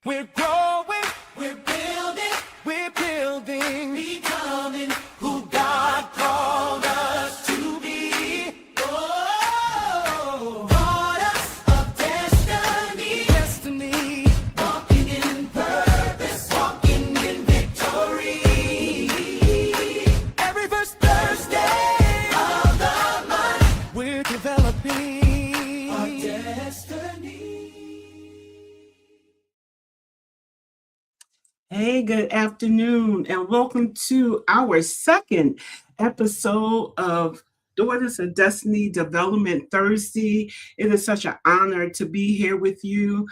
We're growing, we're building, becoming who God called us to be. Oh, daughters of destiny, walking in purpose, walking in victory. Every first Thursday of the month, we're developing our destiny. Hey, good afternoon, and welcome to our second episode of Daughters of Destiny Development Thursday. It is such an honor to be here with you.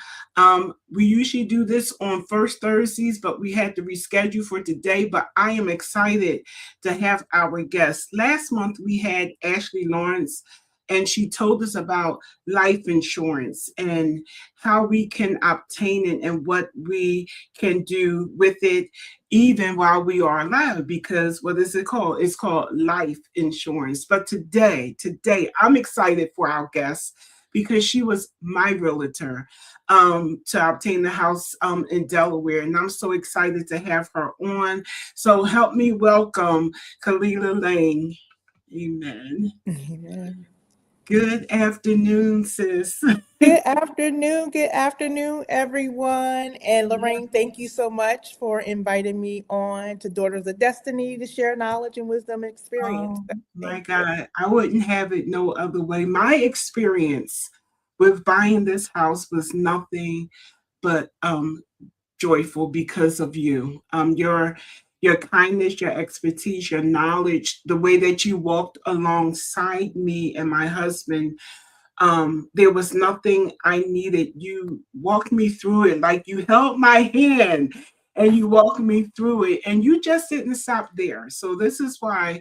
We usually do this on first Thursdays, but we had to reschedule for today. But I am excited to have our guests. Last month, we had Ashley Lawrence, and she told us about life insurance and how we can obtain it and what we can do with it even while we are alive, because what is it called? It's called life insurance. But today I'm excited for our guest because she was my realtor to obtain the house in Delaware, and I'm so excited to have her on. So help me welcome Khalilah Ling. Amen. Amen. Good afternoon, sis. Good afternoon, everyone. And Lorraine, thank you so much for inviting me on to Daughters of Destiny to share knowledge and wisdom and experience. Oh my Thank you. God, I wouldn't have it no other way. My experience with buying this house was nothing but joyful because of you. Your kindness, your expertise, your knowledge, the way that you walked alongside me and my husband. There was nothing I needed. You walked me through it, like you held my hand and you walked me through it, and you just didn't stop there. So this is why,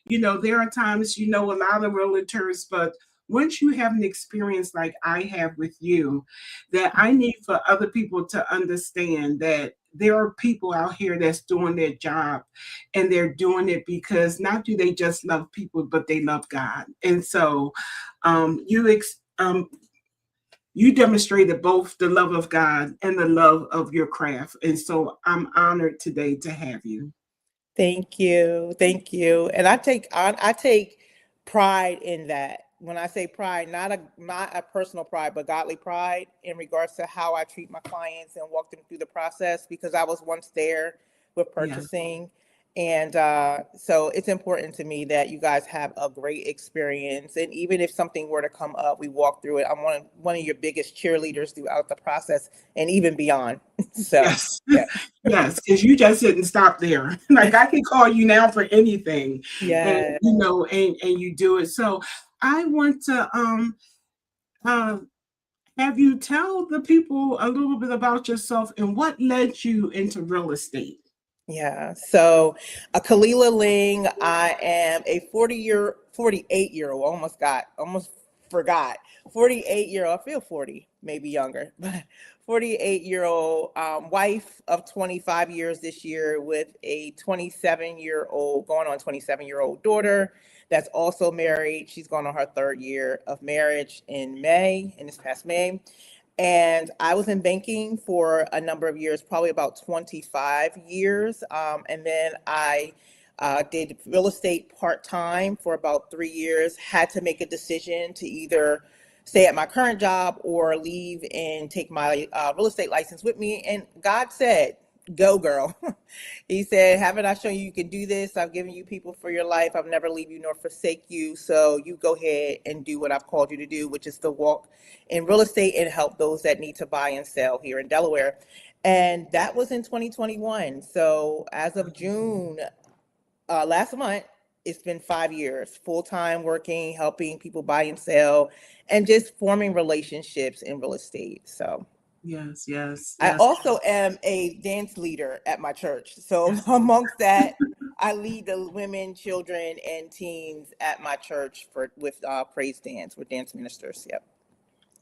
there are times, a lot of realtors, but once you have an experience like I have with you, that I need for other people to understand that there are people out here that's doing their job, and they're doing it because not do they just love people, but they love God. And so um, you ex- um, you demonstrated both the love of God and the love of your craft. And so I'm honored today to have you. Thank you. Thank you. And I take pride in that. When I say pride, not a personal pride, but godly pride in regards to how I treat my clients and walk them through the process, because I was once there with Yeah. purchasing. And so it's important to me that you guys have a great experience. And even if something were to come up, we walk through it. I'm one of your biggest cheerleaders throughout the process and even beyond. So, Yes. yeah. Yes, because you just didn't stop there. Like I can call you now for anything. And Yeah. and you do it. So I want to uh have you tell the people a little bit about yourself and what led you into real estate. Yeah. So, Khalilah Ling, I am a 48-year-old, almost forgot, 48-year-old, I feel 40, maybe younger, but 48-year-old wife of 25 years this year with a 27-year-old, going on 27-year-old daughter that's also married. She's going on her third year of marriage in this past May. And I was in banking for a number of years, probably about 25 years. And then I did real estate part time for about 3 years, had to make a decision to either stay at my current job or leave and take my real estate license with me. And God said, go, girl. He said, haven't I shown you you can do this? I've given you people for your life. I've never leave you nor forsake you. So you go ahead and do what I've called you to do, which is to walk in real estate and help those that need to buy and sell here in Delaware. And that was in 2021. So as of June last month, it's been 5 years full time working, helping people buy and sell, and just forming relationships in real estate. So Yes, yes, I yes. also am a dance leader at my church. So amongst that, I lead the women, children, and teens at my church with praise dance. We're dance ministers. Yep.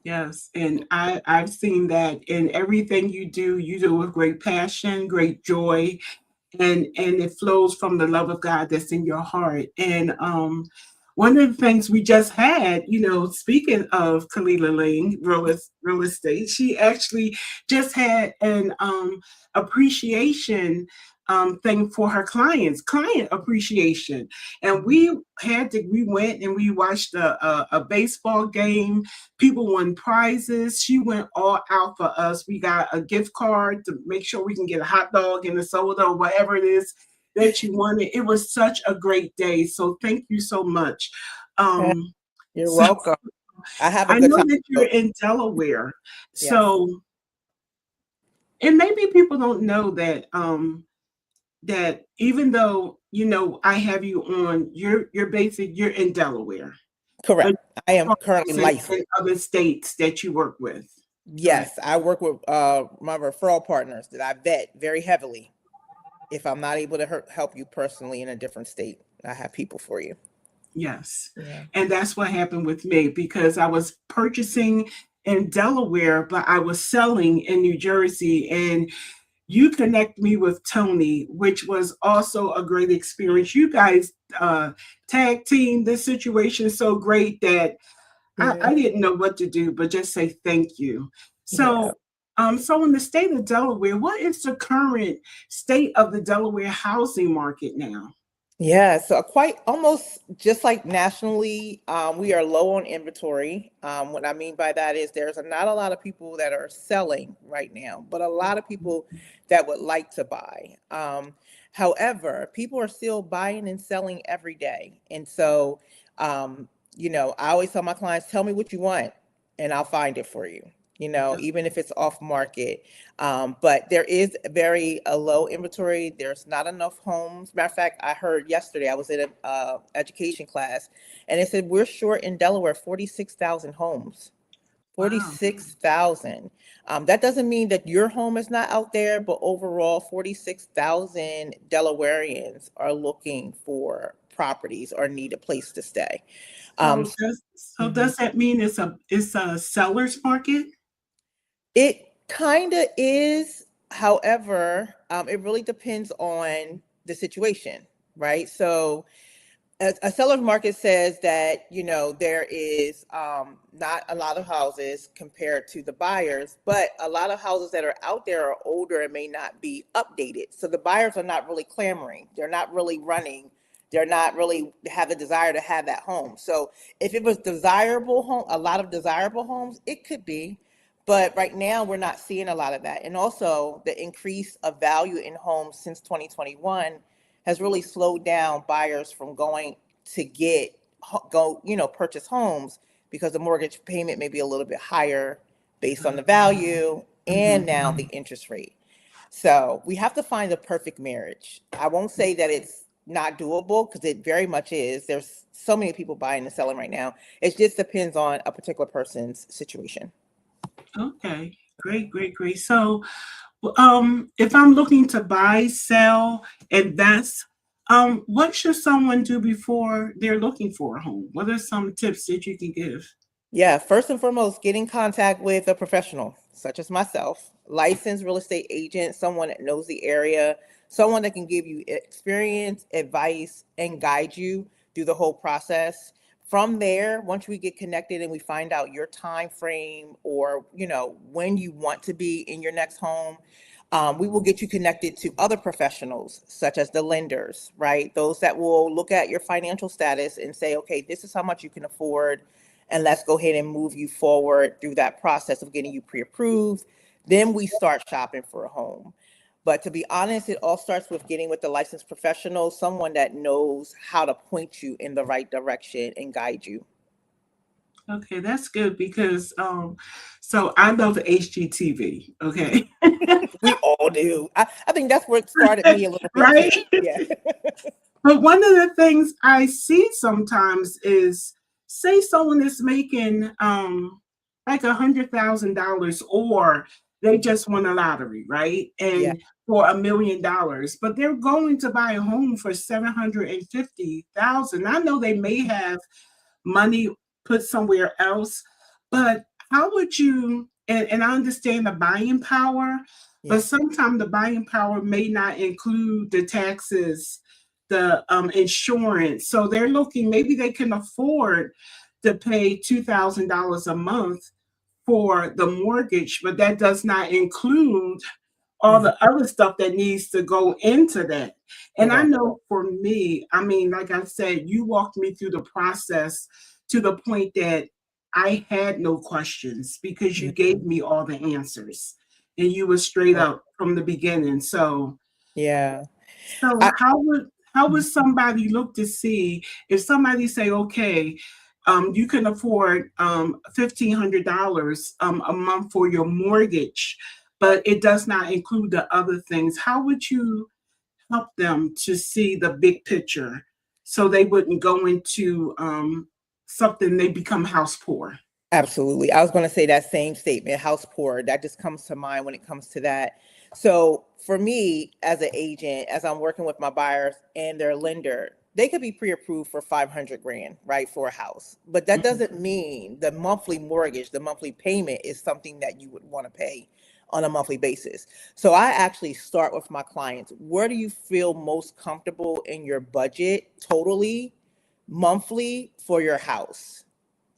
Yes, and I've seen that in everything you do with great passion, great joy, and it flows from the love of God that's in your heart. And one of the things we just had, speaking of Khalilah Ling, real estate, she actually just had an appreciation thing for her client appreciation. And we went and we watched a baseball game. People won prizes. She went all out for us. We got a gift card to make sure we can get a hot dog and a soda or whatever it is that you wanted. It was such a great day. So thank you so much. Yeah, Um, you're so welcome. I have a I good know time. that you're in Delaware. Yes, So, and maybe people don't know that even though I have you on, you're in Delaware, but correct. I am you're currently licensed licensed. in other states that you work with. Correct. Yes, I work with my referral partners that I vet very heavily. If I'm not able to help you personally in a different state, I have people for you. Yes. Yeah. And that's what happened with me because I was purchasing in Delaware, but I was selling in New Jersey. And you connect me with Tony, which was also a great experience. You guys tag team this situation so great that Yeah. I didn't know what to do, but just say thank you. Yeah. So in the state of Delaware, what is the current state of the Delaware housing market now? Yeah, so quite almost just like nationally, we are low on inventory. What I mean by that is there's not a lot of people that are selling right now, but a lot of people that would like to buy. However, people are still buying and selling every day. And so, I always tell my clients, tell me what you want and I'll find it for you, even if it's off market. But there is very a low inventory. There's not enough homes. Matter of fact, I heard yesterday, I was in a education class, and it said we're short in Delaware 46,000 homes. Wow. 46,000. That doesn't mean that your home is not out there, but overall, 46,000 Delawareans are looking for properties or need a place to stay. Um, So does that mean it's a seller's market? It kind of is. However, it really depends on the situation, right? So, a seller's market says that there is not a lot of houses compared to the buyers, but a lot of houses that are out there are older and may not be updated. So the buyers are not really clamoring. They're not really running. They're not really have the desire to have that home. So if it was desirable home, a lot of desirable homes, it could be. But right now, we're not seeing a lot of that. And also, the increase of value in homes since 2021 has really slowed down buyers from going to purchase homes because the mortgage payment may be a little bit higher based on the value and Mhm. now the interest rate. So we have to find the perfect marriage. I won't say that it's not doable because it very much is. There's so many people buying and selling right now. It just depends on a particular person's situation. Okay. Great, great, great. So, if I'm looking to buy, sell, invest, what should someone do before they're looking for a home? What are some tips that you can give? Yeah, first and foremost, get in contact with a professional, such as myself, licensed real estate agent, someone that knows the area, someone that can give you experience, advice, and guide you through the whole process. From there, once we get connected and we find out your time frame or when you want to be in your next home, we will get you connected to other professionals, such as the lenders, right? Those that will look at your financial status and say, okay, this is how much you can afford and let's go ahead and move you forward through that process of getting you pre-approved. Then we start shopping for a home. But to be honest, it all starts with getting with the licensed professional, someone that knows how to point you in the right direction and guide you. Okay, that's good because so I love HGTV. Okay. We all do. I think that's what started me a little bit too. Right? Yeah. But one of the things I see sometimes is, say someone is making like $100,000, or they just won a lottery, right? Yeah. And for $1 million, but they're going to buy a home for 750,000. I know they may have money put somewhere else, but how would you? And I understand the buying power, but Yeah. sometimes the buying power may not include the taxes the insurance. So they're looking, maybe they can afford to pay $2,000 a month for the mortgage, but that does not include all Mhm. the other stuff that needs to go into that. And I Okay. know for me, I mean, like I said, you walked me through the process to the point that I had no questions because you Mhm. gave me all the answers and you were straight Well, up from the beginning. So, yeah. so I, how would somebody look to see if somebody say, okay, you can afford $1,500 a month for your mortgage, but it does not include the other things. How would you help them to see the big picture so they wouldn't go into something they become house poor? Absolutely. I was going to say that same statement, house poor. That just comes to mind when it comes to that. So for me, as an agent, as I'm working with my buyers and their lender, they could be pre-approved for 500 grand, right, for a house. But that Mhm. doesn't mean the monthly mortgage, the monthly payment is something that you would want to pay on a monthly basis. So I actually start with my clients. Where do you feel most comfortable in your budget totally monthly for your house?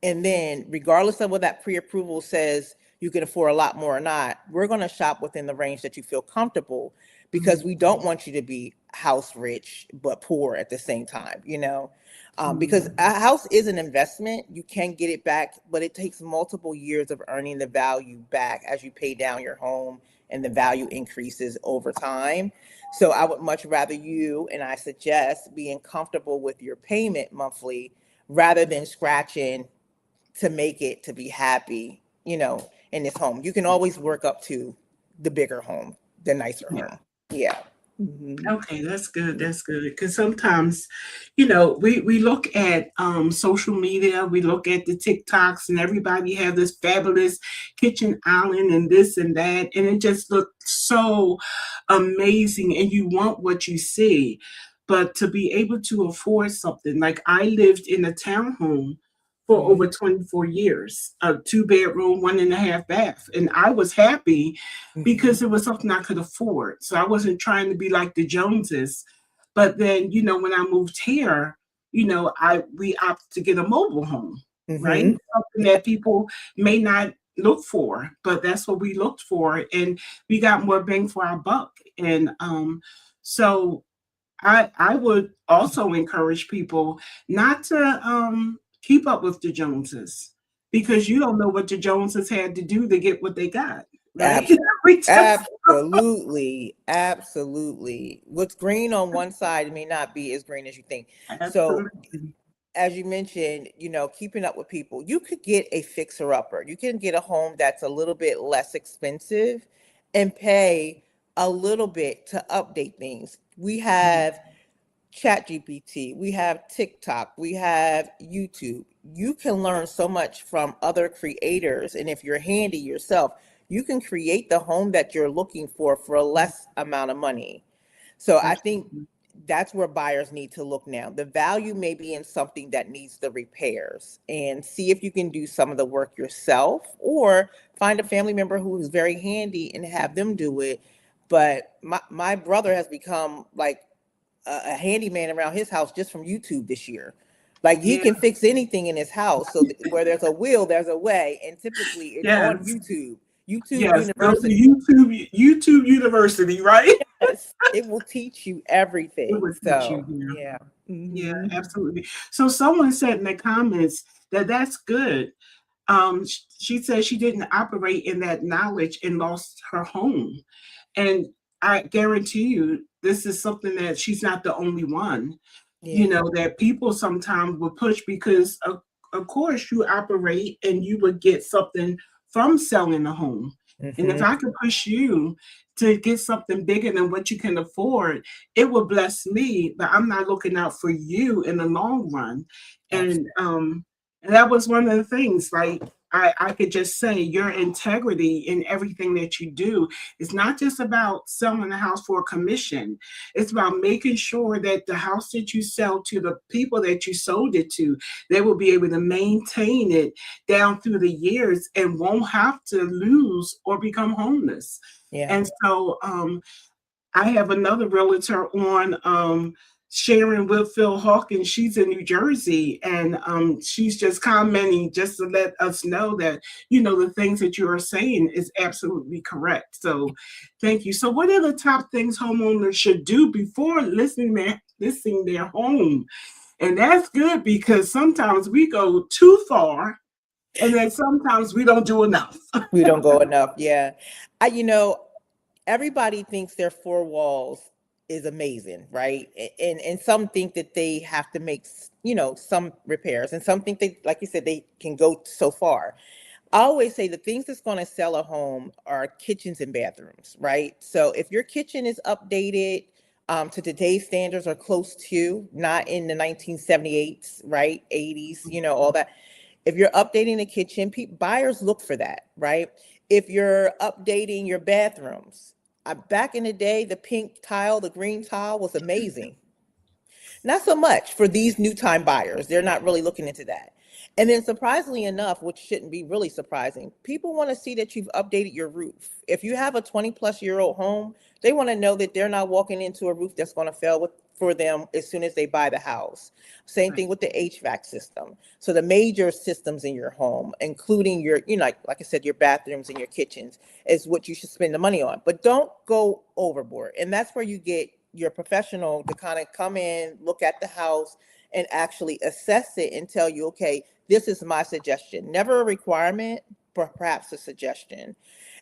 And then, regardless of what that pre-approval says, you can afford a lot more or not, we're going to shop within the range that you feel comfortable because Mhm. we don't want you to be house rich but poor at the same time, you know? Because Mhm. a house is an investment. You can get it back, but it takes multiple years of earning the value back as you pay down your home and the value increases over time. So I would much rather you, and I suggest being comfortable with your payment monthly rather than scratching to make it to be happy, in this home. You can always work up to the bigger home, the nicer Yeah. home. Yeah. Hmm. Okay, that's good. That's good. Because sometimes, we look at social media, we look at the TikToks, and everybody have this fabulous kitchen island and this and that, and it just looks so amazing, and you want what you see. But to be able to afford something, like I lived in a townhome for over 24 years, a 2 bedroom, 1.5 bath, and I was happy Hmm. because it was something I could afford. So I wasn't trying to be like the Joneses. But then, when I moved here, I we opted to get a mobile home, right? Hmm. Something that people may not look for, but that's what we looked for, and we got more bang for our buck. And so I would also encourage people not to keep up with the Joneses because you don't know what the Joneses had to do to get what they got, right? Abs- We just Absolutely. Absolutely. What's green on one side may not be as green as you think. So absolutely. as you mentioned, keeping up with people, you could get a fixer upper. You can get a home that's a little bit less expensive and pay a little bit to update things. We have Chat GPT, we have TikTok, we have YouTube. You can learn so much from other creators. And if you're handy yourself, you can create the home that you're looking for a less amount of money. So I think Absolutely. that's where buyers need to look now. The value may be in something that needs the repairs and see if you can do some of the work yourself or find a family member who is very handy and have them do it. But my brother has become like a handyman around his house just from YouTube this year. Like he Yeah, can fix anything in his house. So where there's a will, there's a way. And typically it's on yes, YouTube, YouTube yes. Go to University. YouTube University, right? Yes, it will teach you It everything. would teach you. So Yeah, yeah. yeah, Hmm. absolutely. So someone said in the comments that that's good. She said she didn't operate in that knowledge and lost her home. And I guarantee you, this is something that she's not the only one, Yeah. that people sometimes will push because, of course, you operate and you would get something from selling a home. And if Hmm. I could push you to get something bigger than what you can afford, it will bless me, but I'm not looking out for you in the long run. And Absolutely. and that was one of the things, like I could just say your integrity in everything that you do is not just about selling a house for a commission. It's about making sure that the house that you sell to the people that you sold it to, they will be able to maintain it down through the years and won't have to lose or become homeless. Yeah. And so I have another realtor on sharing with Phil Hawkins. She's in New Jersey, and she's just commenting just to let us know that, the things that you are saying is absolutely correct. So thank you. So what are the top things homeowners should do before listing their home? And that's good because sometimes we go too far and then sometimes we don't do enough. We don't go enough. Yeah. Everybody thinks their four walls is amazing, right? And some think that they have to make, some repairs, and some think they, like you said, they can go so far. I always say the things that's going to sell a home are kitchens and bathrooms, right? So if your kitchen is updated to today's standards or close to, not in the 1978s, right? 80s, all that. If you're updating the kitchen, buyers look for that, right? If you're updating your bathrooms, back in the day, the pink tile, the green tile was amazing. Not so much for these new time buyers. They're not really looking into that. And then surprisingly enough, which shouldn't be really surprising, people want to see that you've updated your roof. If you have a 20-plus-year-old home, they want to know that they're not walking into a roof that's going to fail for them as soon as they buy the house. Same thing with the HVAC system. So the major systems in your home, including your, like I said, your bathrooms and your kitchens, is what you should spend the money on. But don't go overboard. And that's where you get your professional to kind of come in, look at the house, and actually assess it and tell you, okay, this is my suggestion. Never a requirement, but perhaps a suggestion.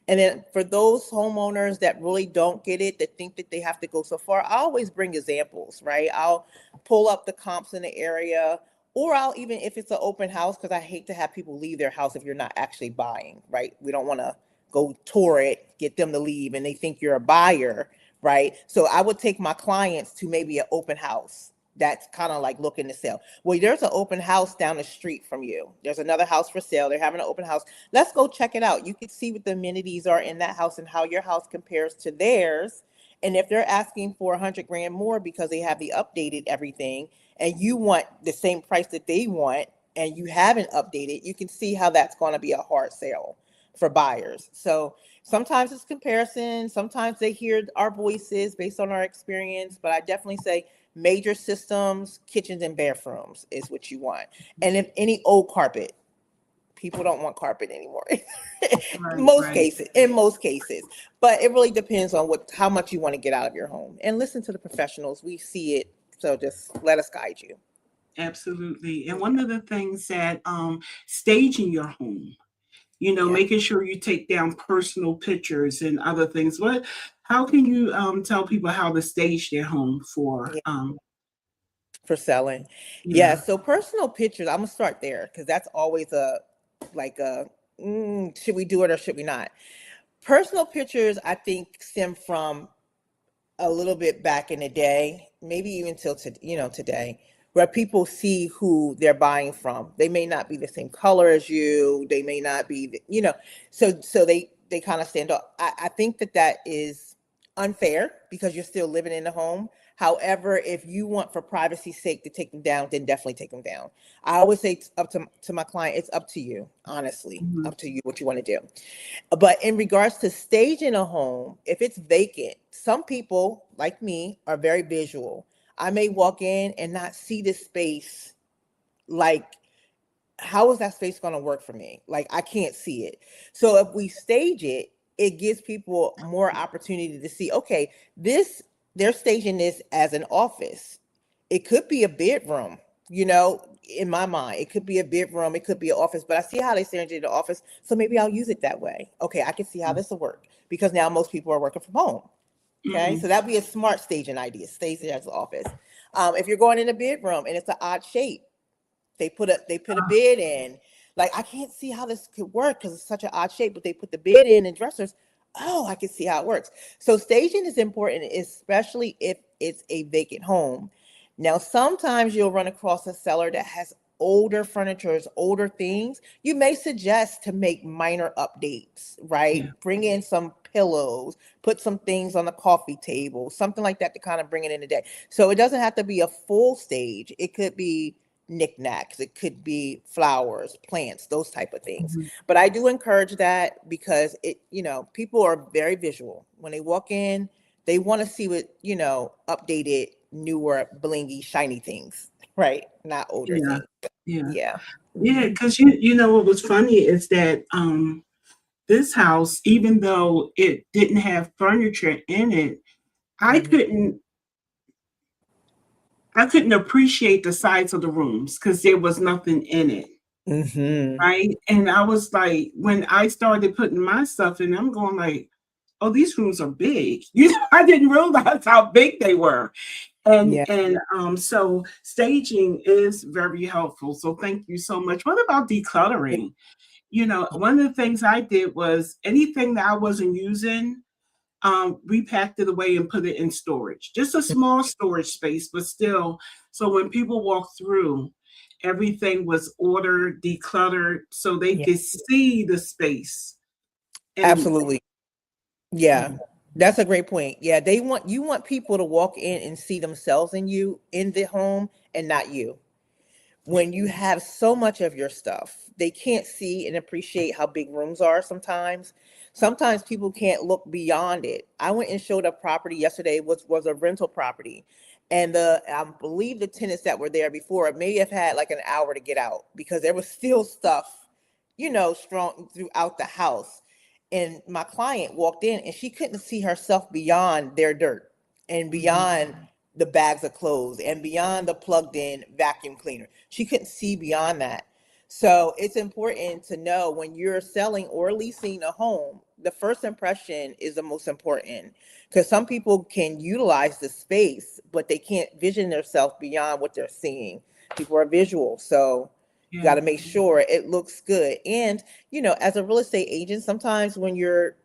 And then for those homeowners that really don't get it, that think that they have to go so far, I always bring examples, right? I'll pull up the comps in the area, or I'll even, if it's an open house, because I hate to have people leave their house if you're not actually buying, right? We don't want to go tour it, get them to leave, and they think you're a buyer, right? So I would take my clients to maybe an open house that's kind of like looking to sell. Well, there's an open house down the street from you. There's another house for sale. They're having an open house. Let's go check it out. You can see what the amenities are in that house and how your house compares to theirs. And if they're asking for 100 grand more because they have the updated everything, and you want the same price that they want, and you haven't updated, you can see how that's going to be a hard sale for buyers. So sometimes it's comparison. Sometimes they hear our voices based on our experience, but I definitely say major systems, kitchens and bathrooms is what you want. And if any old carpet, people don't want carpet anymore. Right, most right. cases, in most cases, but it really depends on how much you want to get out of your home. And listen to the professionals. We see it. So just let us guide you. Absolutely. And one of the things that staging your home, Yeah. making sure you take down personal pictures and other things. How can you tell people how to stage their home for Yeah. For selling. Yeah. yeah. So personal pictures, I'm gonna start there because that's always like a, should we do it or should we not? Personal pictures, I think, stem from a little bit back in the day, maybe even till today, where people see who they're buying from. They may not be the same color as you. They may not be, so they kind of stand up. I think that is unfair because you're still living in the home. However, if you want for privacy's sake to take them down, then definitely take them down. I always say it's up to my client, it's up to you, honestly, Mhm. up to you what you want to do. But in regards to staging a home, if it's vacant, some people like me are very visual. I may walk in and not see the space. Like, how is that space going to work for me? Like, I can't see it. So if we stage it, it gives people more opportunity to see, okay, they're staging this as an office. It could be a bedroom, in my mind. It could be a bedroom, it could be an office, but I see how they staged the office. So maybe I'll use it that way. Okay, I can see how this will work because now most people are working from home. Okay, Mhm. so that'd be a smart staging idea, stage it as an office. If you're going in a bedroom and it's an odd shape, they put a Ah, bed in. Like, I can't see how this could work because it's such an odd shape, but they put the bed in and dressers. Oh, I can see how it works. So staging is important, especially if it's a vacant home. Now, sometimes you'll run across a seller that has older furniture, older things. You may suggest to make minor updates, right? yeah. Bring in some pillows, put some things on the coffee table, something like that to kind of bring it in the day. So it doesn't have to be a full stage. It could be knickknacks, it could be flowers, plants, those type of things. Mhm. But I do encourage that because people are very visual. When they walk in, they want to see what, updated newer, blingy, shiny things, right? Not older Yeah. things. Yeah. Yeah. Yeah. Mhm. Because you know what was funny is that this house, even though it didn't have furniture in it, I Mhm. couldn't I couldn't appreciate the size of the rooms because there was nothing in it. Mhm. Right. And I was like, when I started putting my stuff in, I'm going like, oh, these rooms are big. You know, I didn't realize how big they were. Yeah. And so staging is very helpful. So thank you so much. What about decluttering? You know, one of the things I did was anything that I wasn't using, we packed it away and put it in storage. Just a small storage space, but still. So when people walk through, everything was ordered, decluttered, so they Yeah. could see the space. And Absolutely. Yeah. That's a great point. Yeah, you want people to walk in and see themselves in you in the home and not you. When you have so much of your stuff, they can't see and appreciate how big rooms are sometimes. Sometimes people can't look beyond it. I went and showed a property yesterday, was a rental property. And I believe the tenants that were there before may have had like an hour to get out because there was still stuff, strong throughout the house. And my client walked in and she couldn't see herself beyond their dirt and mhm, beyond the bags of clothes and beyond the plugged in vacuum cleaner. She couldn't see beyond that. So it's important to know when you're selling or leasing a home, the first impression is the most important because some people can utilize the space, but they can't vision themselves beyond what they're seeing. People are visual. So you got yeah, to make sure it looks good. And, as a real estate agent, sometimes when you're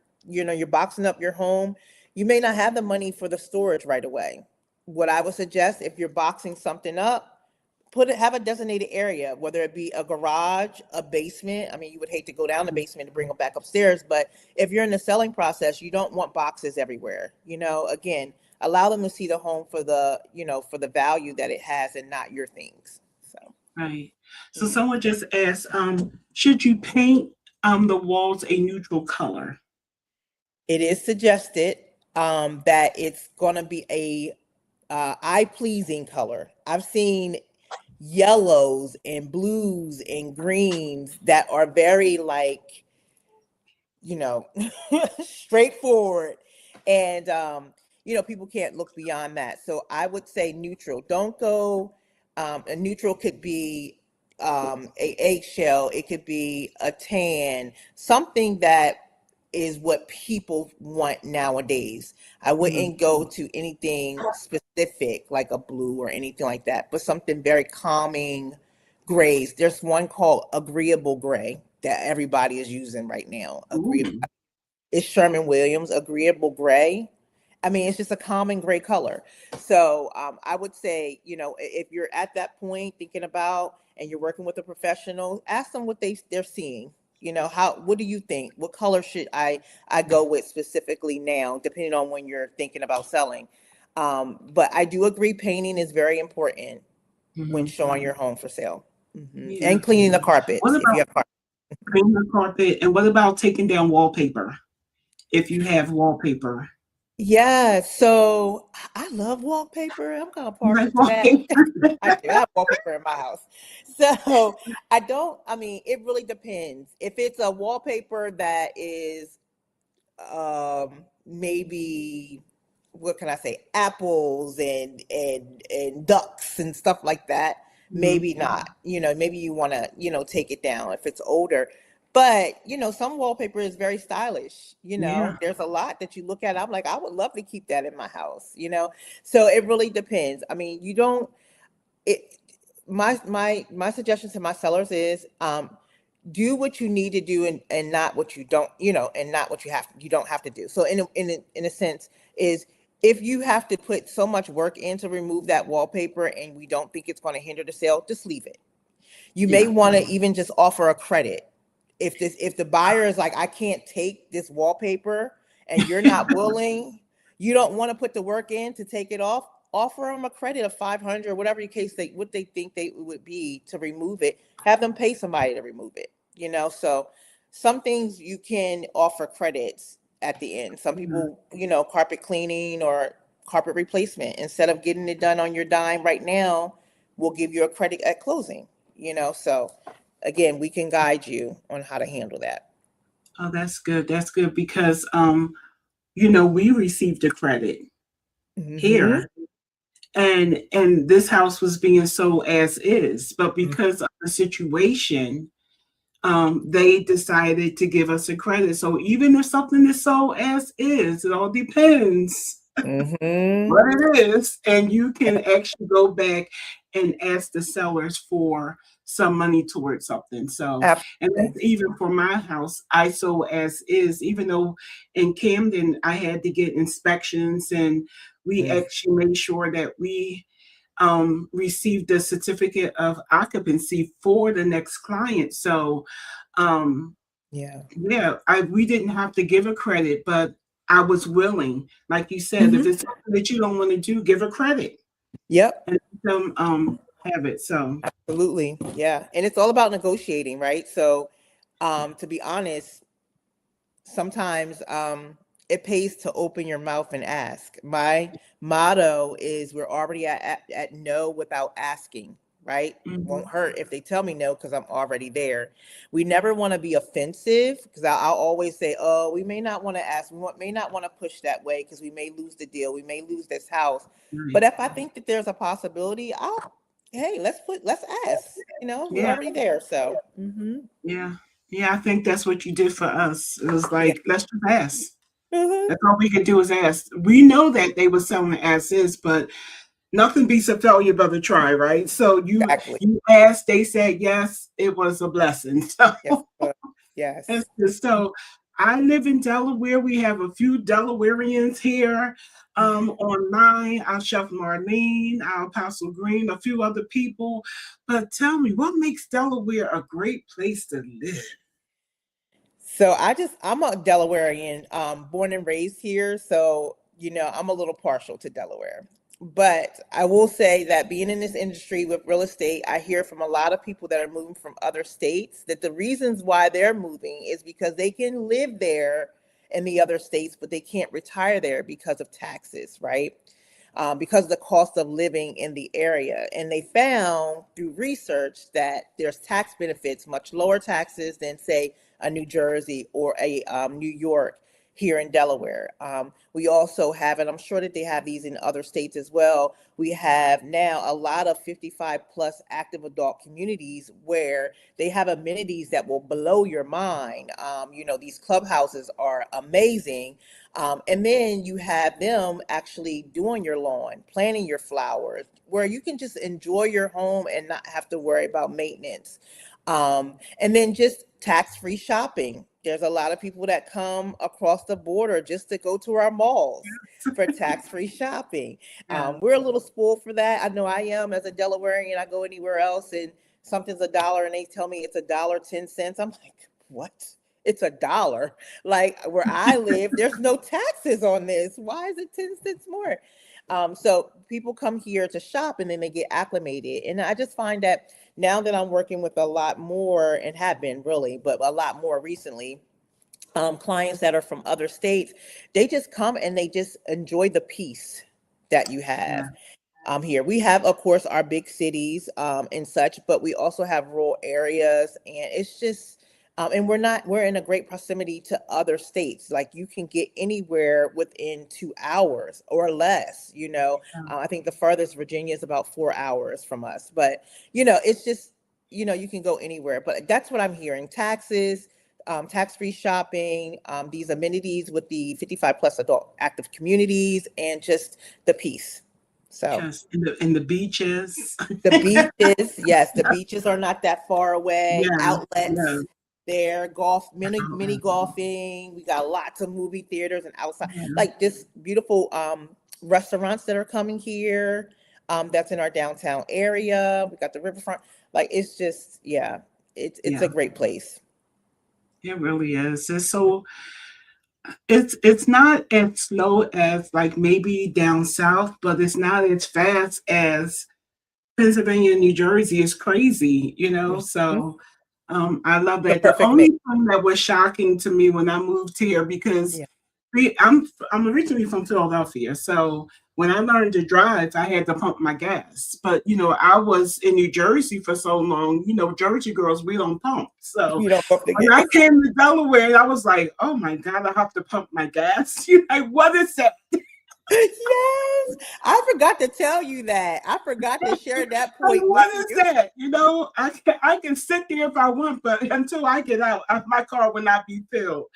boxing up your home, you may not have the money for the storage right away. What I would suggest, if you're boxing something up, have a designated area, whether it be a garage, a basement. I mean, you would hate to go down the basement to bring them back upstairs, but if you're in the selling process, you don't want boxes everywhere. Again, allow them to see the home for the value that it has and not your things. So, right. So yeah. someone just asked, should you paint the walls a neutral color? It is suggested that it's going to be a eye pleasing color. I've seen yellows and blues and greens that are very like you know straightforward, and people can't look beyond that. So I would say neutral. Don't go. A neutral could be a eggshell. It could be a tan, something that is what people want nowadays. I Mhm. wouldn't go to anything specific like a blue or anything like that, but something very calming grays. There's one called agreeable gray that everybody is using right now. Agreeable. Ooh, It's Sherman Williams, agreeable gray. I mean, it's just a common gray color. So I would say, if you're at that point thinking about and you're working with a professional, ask them what they're seeing. What do you think? What color should I go with specifically now, depending on when you're thinking about selling? But I do agree, painting is very important when mhm, showing your home for sale. yeah. And cleaning the What carpets if you about have carpet. painting the carpet? And what about taking down wallpaper if you have wallpaper? Yeah, so I love wallpaper. I'm kind of You partial like to that. wallpaper? I do. I have wallpaper in my house. So I mean, it really depends. If it's a wallpaper that is maybe, what can I say, apples and ducks and stuff like that, Mhm. maybe not. Maybe you want to, take it down if it's older. But some wallpaper is very stylish. Yeah. There's a lot that you look at, I'm like, I would love to keep that in my house. So it really depends. I mean, you don't it my suggestion to my sellers is do what you need to do, and not what you don't, and not what you don't have to do. So in a sense is, if you have to put so much work in to remove that wallpaper and we don't think it's going to hinder the sale, just leave it. You may Yeah. want to even just offer a credit. If the buyer is like, I can't take this wallpaper, and you're not willing, you don't want to put the work in to take it off, offer them a credit of 500 or whatever the case, what they think they would be to remove it. Have them pay somebody to remove it. So some things you can offer credits at the end. Some Yeah. people, carpet cleaning or carpet replacement. Instead of getting it done on your dime right now, we'll give you a credit at closing, So again, we can guide you on how to handle that. Oh, that's good. That's good because we received a credit Mm-hmm. here, and this house was being sold as is, but because of the situation, they decided to give us a credit. So even if something is sold as is, it all depends Mm-hmm. what it is, and you can actually go back and ask the sellers for some money towards something. So, and Absolutely. that's even for my house, I sold as is, even though in Camden I had to get inspections, and we Mm, actually made sure that we received a certificate of occupancy for the next client. So, um, yeah. yeah, we didn't have to give a credit, but I was willing. Like you said, if Mm-hmm. it's something that you don't want to do, give a credit Yep. and let them have it. So Absolutely. Yeah. And it's all about negotiating, right? So, to be honest, sometimes it pays to open your mouth and ask. My motto is we're already at no without asking, right? Won't mhm, hurt if they tell me no because I'm already there. We never want to be offensive because I'll always say, oh, we may not want to ask, may not want to push that way because we may lose the deal, we may lose this house. But right. if I think that there's a possibility, hey, let's ask. We're Yeah, already there. So, hmm yeah, yeah. I think that's what you did for us. It was yeah. like, let's just ask. hmm That's all we could do is ask. We know that they were selling as is, but nothing beats a failure but a try, right? So Exactly. you asked, they said yes, it was a blessing. Yes. So Yes. that's good. So I live in Delaware. We have a few Delawareans here online. Our Chef Marlene, our Apostle Green, a few other people. But tell me, what makes Delaware a great place to live? So I'm a Delawarean, born and raised here. So, I'm a little partial to Delaware. But I will say that being in this industry with real estate, I hear from a lot of people that are moving from other states that the reasons why they're moving is because they can live there in the other states, but they can't retire there because of taxes, right? Because of the cost of living in the area. And they found through research that there's tax benefits, much lower taxes than, say, a New Jersey or a New York here in Delaware. We also have, and I'm sure that they have these in other states as well. We have now a lot of 55 plus active adult communities where they have amenities that will blow your mind. These clubhouses are amazing. And then you have them actually doing your lawn, planting your flowers, where you can just enjoy your home and not have to worry about maintenance. And then just tax-free shopping. There's a lot of people that come across the border just to go to our malls for tax-free shopping. Yeah, We're a little spoiled for that. I know I am as a Delawarean. I go anywhere else and something's a dollar and they tell me it's $1.10. I'm like, what? It's $1. Like where I live, there's no taxes on this. Why is it 10 cents more? So people come here to shop and then they get acclimated. And I just find that now that I'm working with a lot more and have been really, but a lot more recently, clients that are from other states, they just come and they just enjoy the peace that you have yeah, here. We have, of course, our big cities and such, but we also have rural areas, and it's just, and we're in a great proximity to other states. Like you can get anywhere within 2 hours or less. I think the farthest Virginia is about 4 hours from us, but it's just, you can go anywhere. But that's what I'm hearing: taxes. Tax-free shopping, these amenities with the 55 plus adult active communities, and just the peace. So yes. And the beaches. the beaches, yes, the beaches are not that far away. Yeah, yeah, Outlets there, golf, mini uh, golfing. We got lots of movie theaters and outside, yeah, like just beautiful restaurants that are coming here. That's in our downtown area. We got the riverfront. Like it's just, yeah, it's yeah. a great place. It really is. It's not as slow as like maybe down south, but it's not as fast as Pennsylvania and New Jersey. Is crazy. Mhm. So I love The that. The perfect only mix. thing that was shocking to me when I moved here, because Yeah. I'm originally from Philadelphia, so when I learned to drive, I had to pump my gas. But I was in New Jersey for so long. Jersey girls, we don't pump. So You don't pump the when I gas. came to Delaware, I was like, oh my God, I have to pump my gas. You're like, what is that? Yes, I forgot to tell you that. I forgot to share that Like, point with what is you. that? I can sit there if I want, but until I get out, my car will not be filled.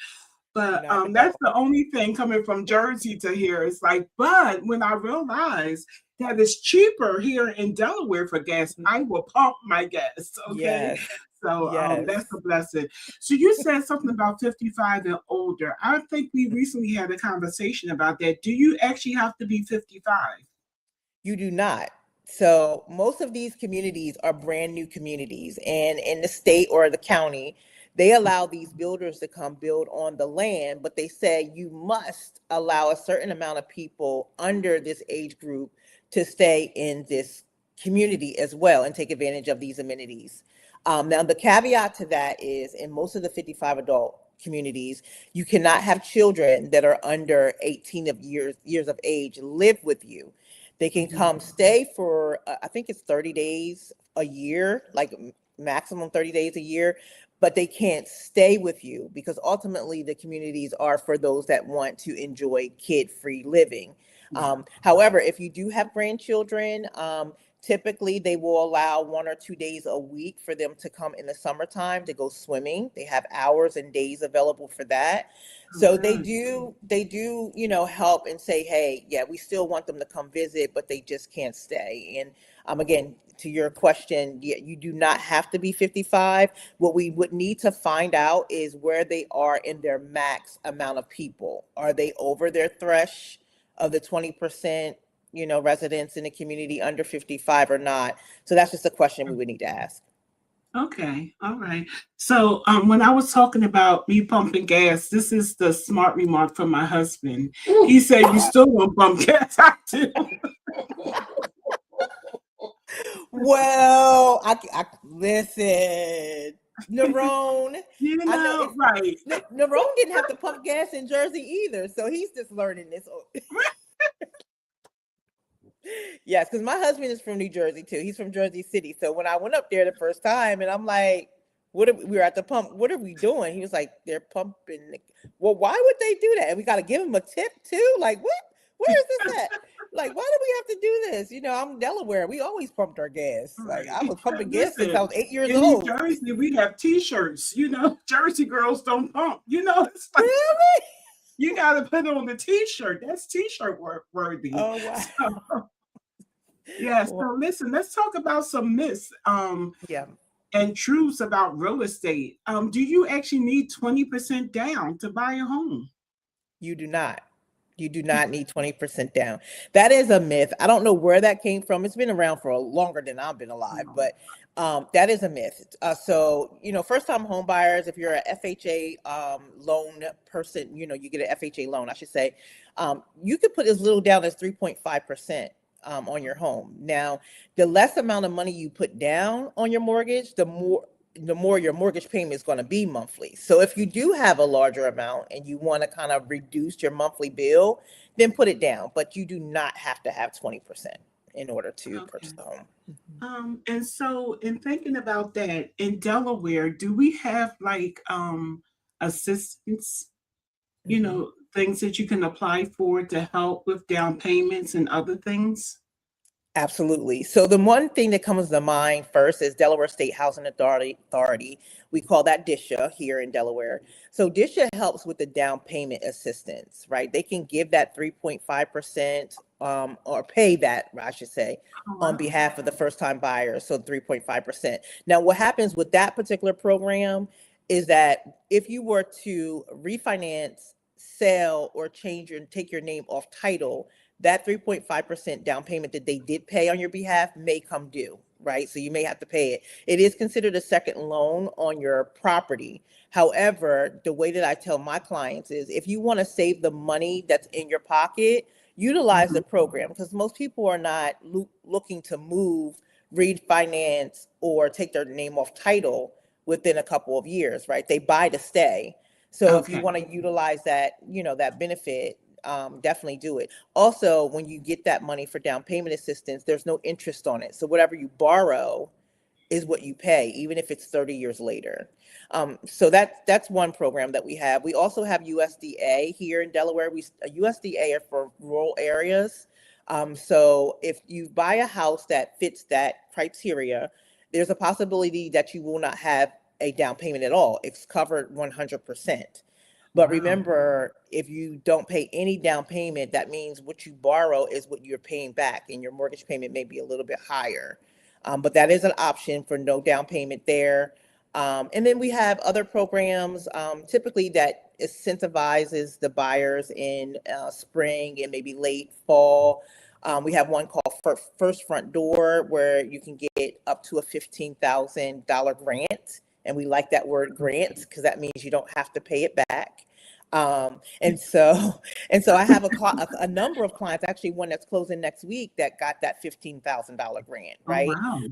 But Not at that's all. the only thing coming from Jersey to here. It's like, but when I realized that it's cheaper here in Delaware for gas, I will pump my gas. Okay. Yes, So that's yes. a blessing. So you said something about 55 and older. I think we recently had a conversation about that. Do you actually have to be 55? You do not. So most of these communities are brand new communities, and in the state or the county, they allow these builders to come build on the land, but they say you must allow a certain amount of people under this age group to stay in this community as well and take advantage of these amenities. Now, the caveat to that is in most of the 55 adult communities, you cannot have children that are under 18 of years of age live with you. They can Mhm. come stay for, I think it's 30 days a year, like maximum 30 days a year, but they can't stay with you because ultimately the communities are for those that want to enjoy kid-free living. Yeah. However, if you do have grandchildren, typically they will allow 1 or 2 days a week for them to come in the summertime to go swimming. They have hours and days available for that. Oh, So good. they do, help and say, hey, yeah, we still want them to come visit, but they just can't stay. And again, to your question, yeah, you do not have to be 55. What we would need to find out is where they are in their max amount of people. Are they over their thresh of the 20%, residents in the community under 55 or not? So that's just a question we would need to ask. Okay, all right. So when I was talking about me pumping gas, this is the smart remark from my husband. He said, "You still won't pump gas." I do. Well, I listen, Nerone. I know it's Right. Nerone didn't have to pump gas in Jersey either, so he's just learning this. Yes, because my husband is from New Jersey too. He's from Jersey City. So when I went up there the first time, and I'm like, we were at the pump. What are we doing? He was like, they're pumping. Well, why would they do that? And we got to give him a tip too. Like, what? Where is this at? Like, why do we have to do this? I'm Delaware. We always pumped our gas. All Like, right. I was pumping gas since I Listen, was 8 years in New old. Jersey, we have T-shirts. Jersey girls don't pump. It's like Really? you got to put on the T-shirt. That's T-shirt worthy. Oh wow. So, yeah. Well, So listen, let's talk about some myths. yeah. And truths about real estate. Do you actually need 20% down to buy a home? You do not. You do not need 20% down. That is a myth. I don't know where that came from. It's been around for longer than I've been alive, No. but that is a myth. So, first time home buyers, if you're a FHA loan person, you get an FHA loan, I should say, you could put as little down as 3.5%. On your home. Now, the less amount of money you put down on your mortgage, the more your mortgage payment is going to be monthly. So if you do have a larger amount and you want to kind of reduce your monthly bill, then put it down. But you do not have to have 20% in order to Okay. purchase the home. And so in thinking about that, in Delaware, do we have like assistance, Mhm. things that you can apply for to help with down payments and other things? Absolutely. So the one thing that comes to mind first is Delaware State Housing Authority. We call that DSHA here in Delaware. So DSHA helps with the down payment assistance, right? They can give that 3.5% or pay that, I should say, Oh, on wow. behalf of the first time buyers. So 3.5%. Now, what happens with that particular program is that if you were to refinance, sell, or take your name off title, that 3.5% down payment that they did pay on your behalf may come due, right? So you may have to pay it. It is considered a second loan on your property. However, the way that I tell my clients is if you want to save the money that's in your pocket, utilize the Mhm. program because most people are not looking to move, refinance, or take their name off title within a couple of years, right? They buy to stay. So if you Okay. want to utilize that, that benefit, definitely do it. Also, when you get that money for down payment assistance, there's no interest on it. So whatever you borrow is what you pay, even if it's 30 years later. So that's one program that we have. We also have USDA here in Delaware. USDA are for rural areas. So if you buy a house that fits that criteria, there's a possibility that you will not have a down payment at all. It's covered 100%. But Wow. remember, if you don't pay any down payment, that means what you borrow is what you're paying back, and your mortgage payment may be a little bit higher. But that is an option for no down payment there. And then we have other programs, typically that incentivizes the buyers in spring and maybe late fall. We have one called First Front Door, where you can get up to a $15,000 grant. And we like that word grant because that means you don't have to pay it back. And so I have a number of clients, actually one that's closing next week, that got that $15,000 grant, Oh, right? wow.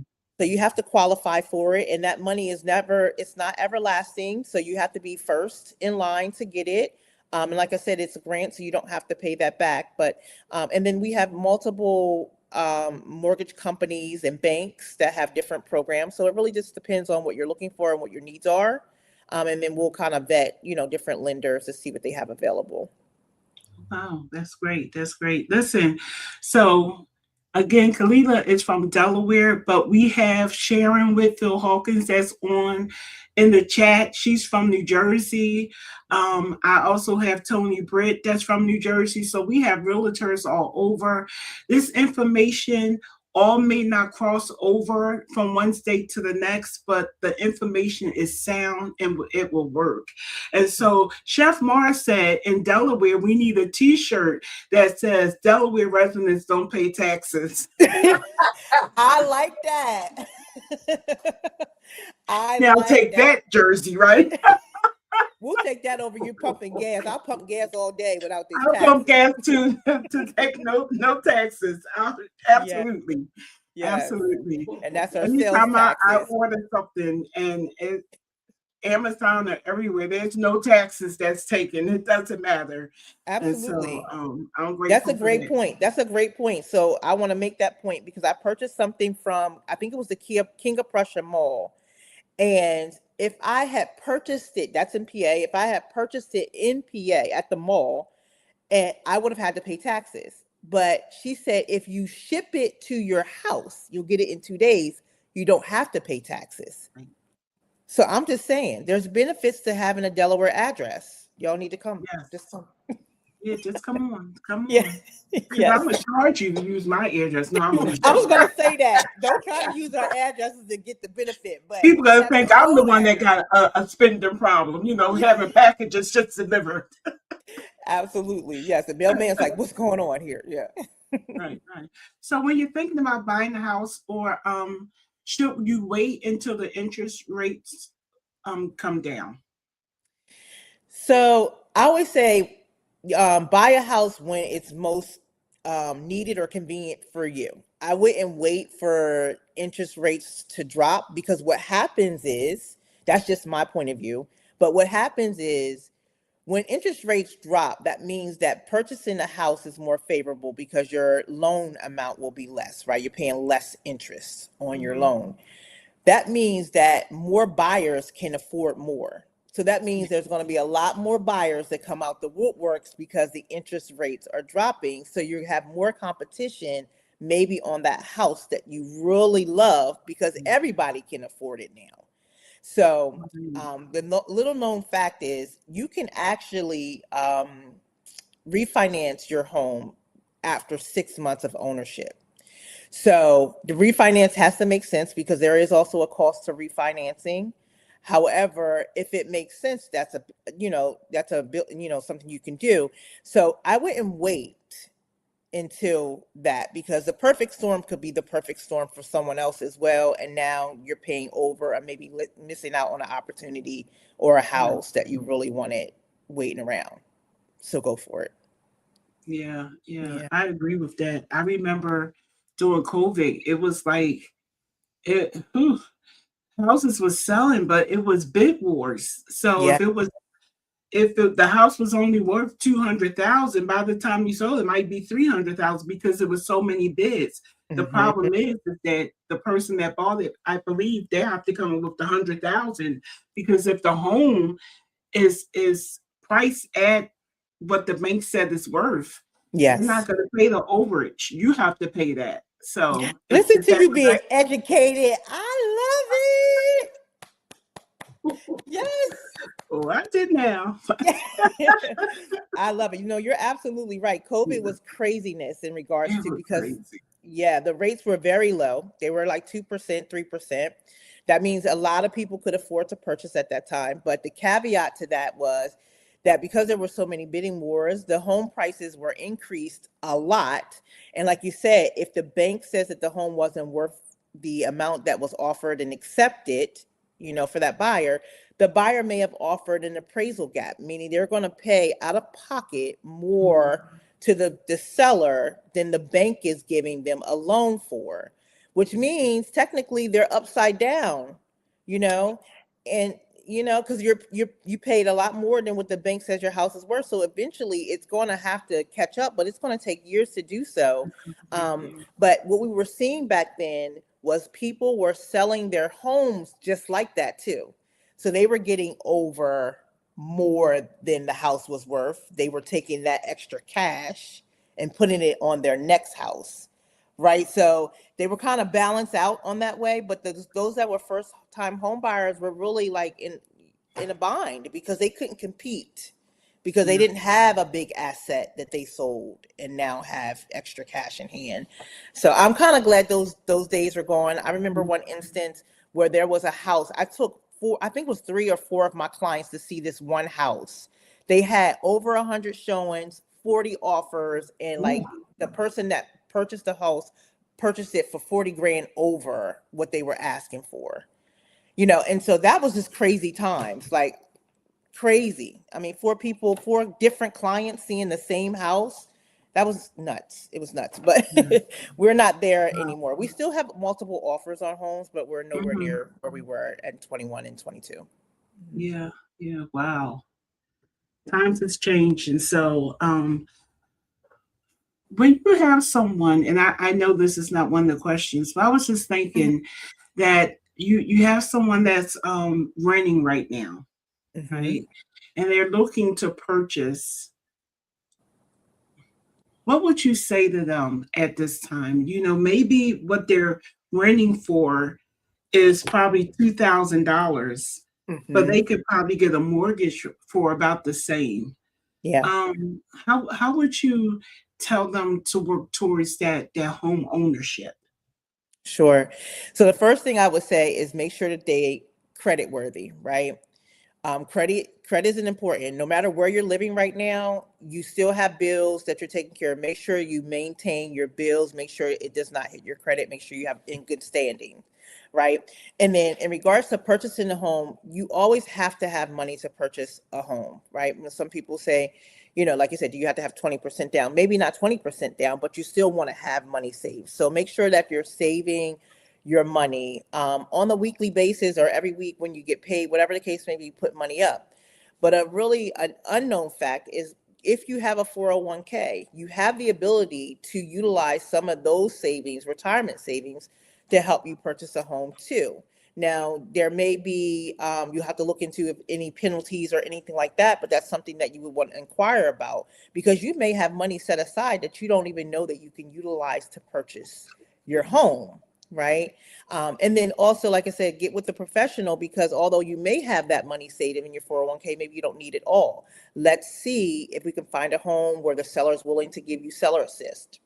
So you have to qualify for it, and that money it's not everlasting. So you have to be first in line to get it. And like I said, it's a grant, so you don't have to pay that back. But and then we have multiple mortgage companies and banks that have different programs. So it really just depends on what you're looking for and what your needs are. And then we'll kind of vet, different lenders to see what they have available. Wow, that's great. That's great. Listen, so again, Khalilah is from Delaware, but we have Sharon Whitfield Hawkins that's on in the chat. She's from New Jersey. I also have Tony Britt that's from New Jersey. So we have realtors all over. This information all may not cross over from one state to the next, but the information is sound and it will work. And so Chef Mars said in Delaware, we need a t-shirt that says Delaware residents don't pay taxes. I like that. I Now like take that. that, Jersey, right? We'll take that over you pumping gas. I'll pump gas all day without these I'll pump taxes. gas to take no taxes. Yeah, Absolutely. yes. Absolutely. And that's our sales Anytime I taxes. order something and Amazon or everywhere, there's no taxes that's taken. It doesn't matter. And so Absolutely. I'm That's a grateful for great that. point. That's a great point. So I want to make that point because I purchased something from, I think it was the King of Prussia Mall. And if I had purchased it, that's in PA, if I had purchased it in PA at the mall, and I would have had to pay taxes. But she said if you ship it to your house, you'll get it in 2 days. You don't have to pay taxes. So I'm just saying, there's benefits to having a Delaware address. Y'all need to come. Yes. Just come. Yeah, just come on. Come Yeah. on. Because Yes. I'm going to charge you to use my address. No, I'm only I was joking. gonna say that. Don't try to use our addresses to get the benefit, but People we going to have think your I'm the own one that address. got a spending problem, having packages just delivered. Absolutely. Yes. The mailman's like, what's going on here? Yeah. Right, right. So when you're thinking about buying a house, or should you wait until the interest rates come down? So I always say, buy a house when it's most needed or convenient for you. I wouldn't wait for interest rates to drop because what happens is, that's just my point of view. But what happens is when interest rates drop, that means that purchasing a house is more favorable because your loan amount will be less, right? You're paying less interest on your Mhm. loan. That means that more buyers can afford more. So that means there's going to be a lot more buyers that come out the woodworks because the interest rates are dropping. So you have more competition maybe on that house that you really love because everybody can afford it now. So Mhm. the little known fact is you can actually refinance your home after 6 months of ownership. So the refinance has to make sense because there is also a cost to refinancing. However, if it makes sense, something you can do. So I wouldn't wait until that because the perfect storm could be the perfect storm for someone else as well. And now you're paying over or maybe missing out on an opportunity or a Right. house that you really wanted waiting around. So go for it. Yeah, yeah, Yeah. I agree with that. I remember during COVID, it was like houses was selling, but it was bid wars. So Yeah. if it was if the house was only worth 200,000, by the time you sold it might be 300,000 because there was so many bids. The Hmm. problem is that the person that bought it, I believe, they have to come up with 100,000, because if the home is priced at what the bank said it's worth, they're not Yes. going to pay the overage. You have to pay that. So Listen if to that you was being educated. I love it. Yes. oh, I did now. I love it. You're absolutely right. COVID Yeah, was craziness in regards it to, was because crazy. yeah, the rates were very low. They were like 2%, 3%. That means a lot of people could afford to purchase at that time. But the caveat to that was that because there were so many bidding wars, the home prices were increased a lot. And like you said, if the bank says that the home wasn't worth the amount that was offered and accepted, for that buyer, the buyer may have offered an appraisal gap, meaning they're going to pay out of pocket Mhm. more to the seller than the bank is giving them a loan for, which means technically they're upside down, you know, and because you paid a lot more than what the bank says your house is worth. So eventually it's going to have to catch up, but it's going to take years to do so. But what we were seeing back then was people were selling their homes just like that too. So they were getting over more than the house was worth. They were taking that extra cash and putting it on their next house, right? So they were kind of balanced out on that way. But those that were first time home buyers were really like in a bind because they couldn't compete because they Yeah. didn't have a big asset that they sold and now have extra cash in hand. So I'm kind of glad those days are gone. I remember Mhm. one instance where there was a house. I took four, I think it was three or four of my clients to see this one house. They had over 100 showings, 40 offers, and Ooh. like the person that purchased the house purchased it for 40 grand over what they were asking for. And so that was just crazy times, like crazy. I mean, four different clients seeing the same house. That was nuts. It was nuts, but Yeah. we're not there Wow. anymore. We still have multiple offers on homes, but we're nowhere Mhm. near where we were at 21 and 22. Yeah. Yeah. Wow. Times has changed, and so when you have someone, and I know this is not one of the questions, but I was just thinking that you have someone that's renting right now, Hmm. right? And they're looking to purchase. What would you say to them at this time? Maybe what they're renting for is probably $2,000, but Hmm. they could probably get a mortgage for about the same. Yeah. How would you tell them to work towards that home ownership? Sure. So the first thing I would say is make sure that they credit worthy, right? Credit isn't important. No matter where you're living right now, you still have bills that you're taking care of. Make sure you maintain your bills. Make sure it does not hit your credit. Make sure you have in good standing, right? And then in regards to purchasing a home, you always have to have money to purchase a home, right? Some people say, like you said, you have to have 20% down. Maybe not 20% down, but you still want to have money saved. So make sure that you're saving your money on a weekly basis or every week when you get paid, whatever the case may be, put money up. But a really an unknown fact is if you have a 401k, you have the ability to utilize some of those savings, retirement savings, to help you purchase a home too. Now, there may be, you have to look into if any penalties or anything like that, but that's something that you would want to inquire about because you may have money set aside that you don't even know that you can utilize to purchase your home, right? And then also, like I said, get with the professional because although you may have that money saved in your 401k, maybe you don't need it all. Let's see if we can find a home where the seller is willing to give you seller assist,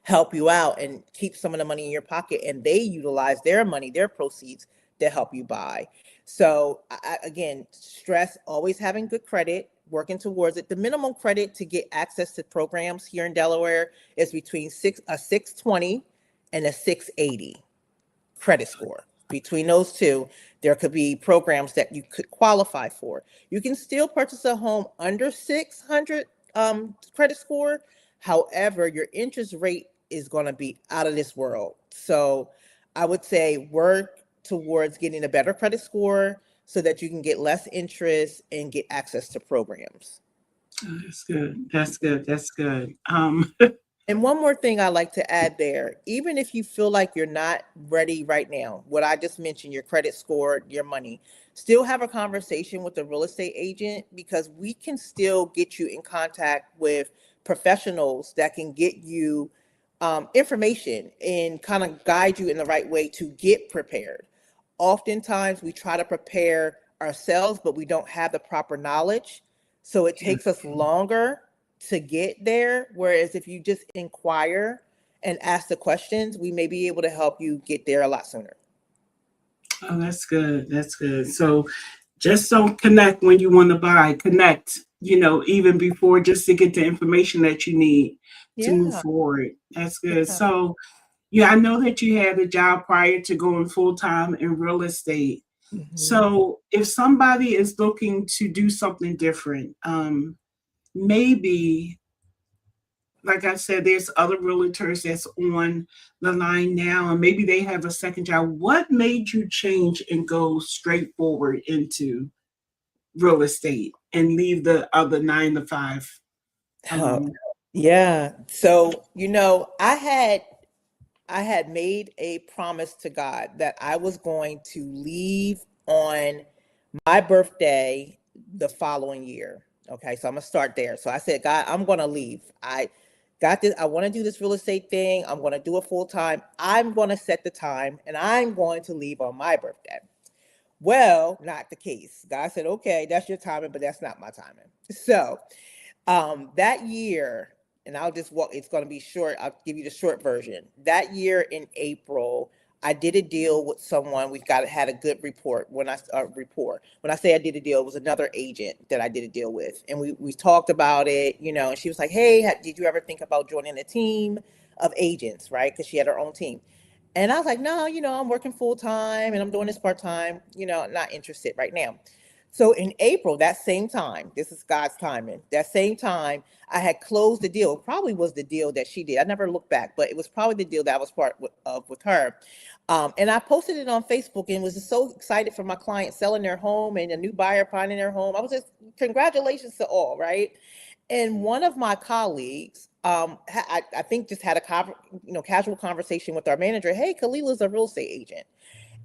help you out and keep some of the money in your pocket and they utilize their money, their proceeds to help you buy. So again, stress always having good credit, working towards it. The minimum credit to get access to programs here in Delaware is between 620 and a 680 credit score. Between those two, there could be programs that you could qualify for. You can still purchase a home under 600 credit score. However, your interest rate is going to be out of this world. So I would say work towards getting a better credit score so that you can get less interest and get access to programs. Oh, that's good. That's good. That's good. And one more thing I like to add there, even if you feel like you're not ready right now, what I just mentioned, your credit score, your money, still have a conversation with the real estate agent, because we can still get you in contact with professionals that can get you information and kind of guide you in the right way to get prepared. Oftentimes we try to prepare ourselves, but we don't have the proper knowledge. So it Yeah. takes us longer to get there. Whereas if you just inquire and ask the questions, we may be able to help you get there a lot sooner. Oh, that's good. That's good. So just don't connect when you want to buy. Connect, even before, just to get the information that you need to move Yeah. forward. That's good. Yeah. So, yeah, I know that you had a job prior to going full time in real estate. Mhm. So, if somebody is looking to do something different, maybe, like I said, there's other realtors that's on the line now, and maybe they have a second job. What made you change and go straight forward into real estate and leave the other 9 to 5 Oh, alone? yeah. So, I had made a promise to God that I was going to leave on my birthday the following year. Okay, so I'm gonna start there. So I said, God, I'm gonna leave. I got this. I want to do this real estate thing. I'm gonna do it full time. I'm gonna set the time, and I'm going to leave on my birthday. Well, not the case. God said, okay, that's your timing, but that's not my timing. So that year, and I'll just walk, it's going to be short. I'll give you the short version. That year in April, I did a deal with someone. We've got had a good report. When I say I did a deal, it was another agent that I did a deal with, and we talked about it, and she was like, hey, did you ever think about joining a team of agents, right? Because she had her own team. And I was like, no, I'm working full time and I'm doing this part time, not interested right now. So in April, that same time, this is God's timing, that same time, I had closed the deal. It probably was the deal that she did. I never looked back, but it was probably the deal that I was of with her. And I posted it on Facebook and was just so excited for my client selling their home and a new buyer finding their home. I was just, congratulations to all, right? And one of my colleagues, I think just had a casual conversation with our manager. Hey, Khalilah's a real estate agent.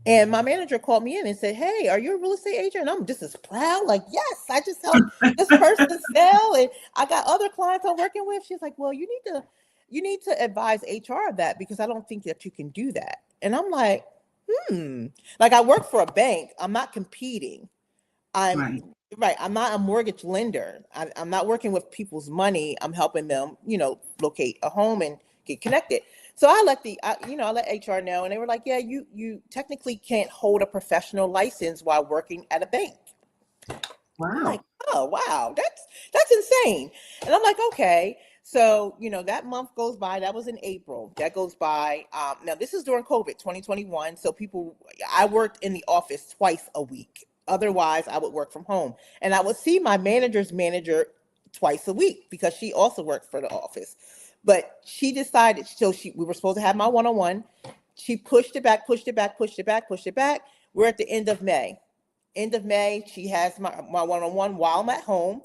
And my manager called me in and said, hey, are you a real estate agent? And I'm just as proud, like, yes, I just helped this person sell. And I got other clients I'm working with. She's like, well, you need to advise HR of that, because I don't think that you can do that. And I'm like, like, I work for a bank. I'm not competing. I'm Right. right. I'm not a mortgage lender. I'm not working with people's money. I'm helping them, locate a home and get connected. So I let HR know, and they were like, "Yeah, you technically can't hold a professional license while working at a bank." I'm like, Wow. "Oh, wow, that's insane." And I'm like, "Okay." So that month goes by. That was in April. That goes by. Now this is during COVID, 2021. So I worked in the office twice a week. Otherwise, I would work from home, and I would see my manager's manager twice a week because she also worked for the office. But she decided, so we were supposed to have my one-on-one. She pushed it back, pushed it back, pushed it back, pushed it back. We're at the end of May. End of May, she has my one-on-one while I'm at home.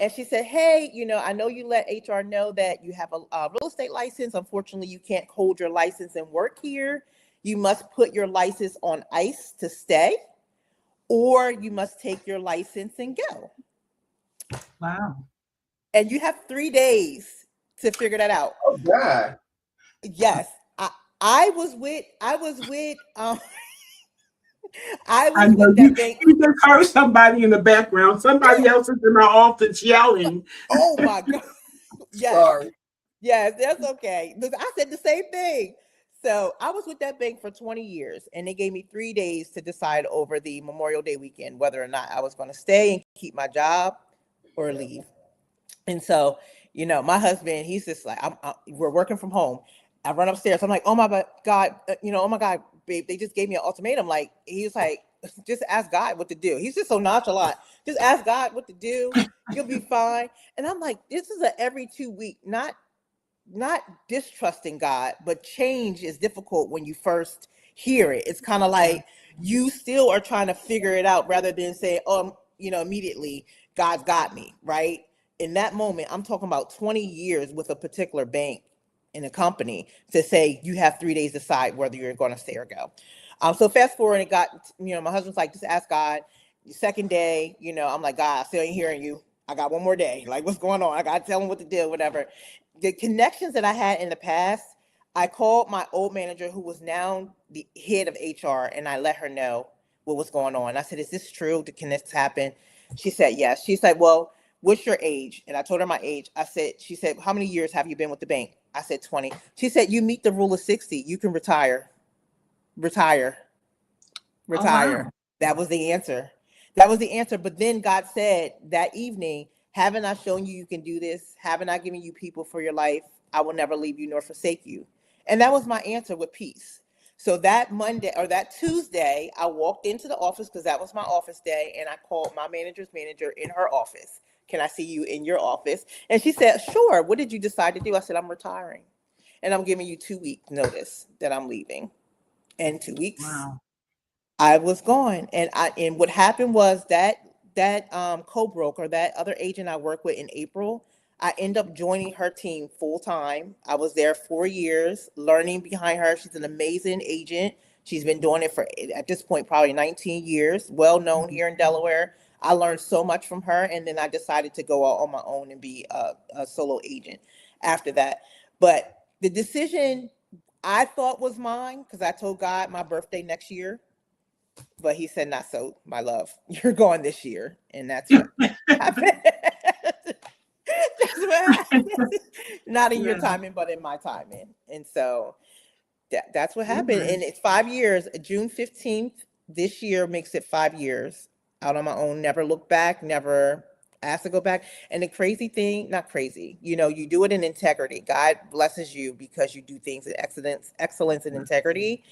And she said, hey, I know you let HR know that you have a real estate license. Unfortunately, you can't hold your license and work here. You must put your license on ice to stay, or you must take your license and go. Wow. And you have 3 days to figure that out. Oh God. Yes. I I I was know with you, that bank. you just heard somebody in the background. Somebody else is in my office yelling. Oh my God. Yes. Sorry. Yes, that's okay. Look, I said the same thing. So I was with that bank for 20 years, and they gave me 3 days to decide over the Memorial Day weekend whether or not I was going to stay and keep my job or leave. And so, my husband, he's just like, we're working from home. I run upstairs. I'm like, oh my God, oh my God, babe, they just gave me an ultimatum. Like, he's like, just ask God what to do. He's just so nonchalant. Just ask God what to do. You'll be fine. And I'm like, this is a every 2 week, not distrusting God, but change is difficult when you first hear it. It's kind of like you still are trying to figure it out rather than say, oh, immediately God's got me, right? In that moment, I'm talking about 20 years with a particular bank in a company to say you have 3 days to decide whether you're going to stay or go. So fast forward, it got, my husband's like, just ask God. The second day, I'm like, God, I still ain't hearing you. I got one more day. Like, what's going on? I got to tell him what to do, whatever. The connections that I had in the past, I called my old manager, who was now the head of HR, and I let her know what was going on. I said, is this true? Can this happen? She said, yes. She said, well, what's your age? And I told her my age. She said, how many years have you been with the bank? I said, 20. She said, you meet the rule of 60. You can retire. Retire. Oh, wow. Retire. That was the answer. That was the answer. But then God said that evening, haven't I shown you can do this? Haven't I given you people for your life? I will never leave you nor forsake you. And that was my answer with peace. So that Monday or that Tuesday, I walked into the office because that was my office day. And I called my manager's manager in her office. Can I see you in your office? And she said, sure. What did you decide to do? I said, I'm retiring. And I'm giving you 2 weeks notice that I'm leaving. And 2 weeks, Wow. I was gone. And what happened was that co-broker, that other agent I worked with in April, I ended up joining her team full time. I was there 4 years, learning behind her. She's an amazing agent. She's been doing it for, at this point, probably 19 years, well known here in Delaware. I learned so much from her, and then I decided to go out on my own and be a solo agent after that. But the decision I thought was mine, because I told God my birthday next year, but he said, not so, my love. You're going this year. And that's what happened. That's what happened. Not in your Yeah. timing, but in my timing. And so that's what happened. Amen. And it's 5 years. June 15th this year makes it 5 years out on my own. Never look back, never asked to go back. And the crazy thing, not crazy, you do it in integrity. God blesses you because you do things in excellence and integrity.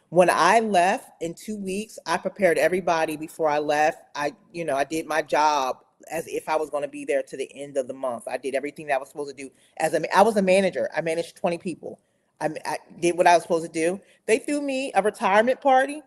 When I left in 2 weeks, I prepared everybody before I left. I did my job as if I was going to be there to the end of the month. I did everything that I was supposed to do. I was a manager. I managed 20 people. I did what I was supposed to do. They threw me a retirement party.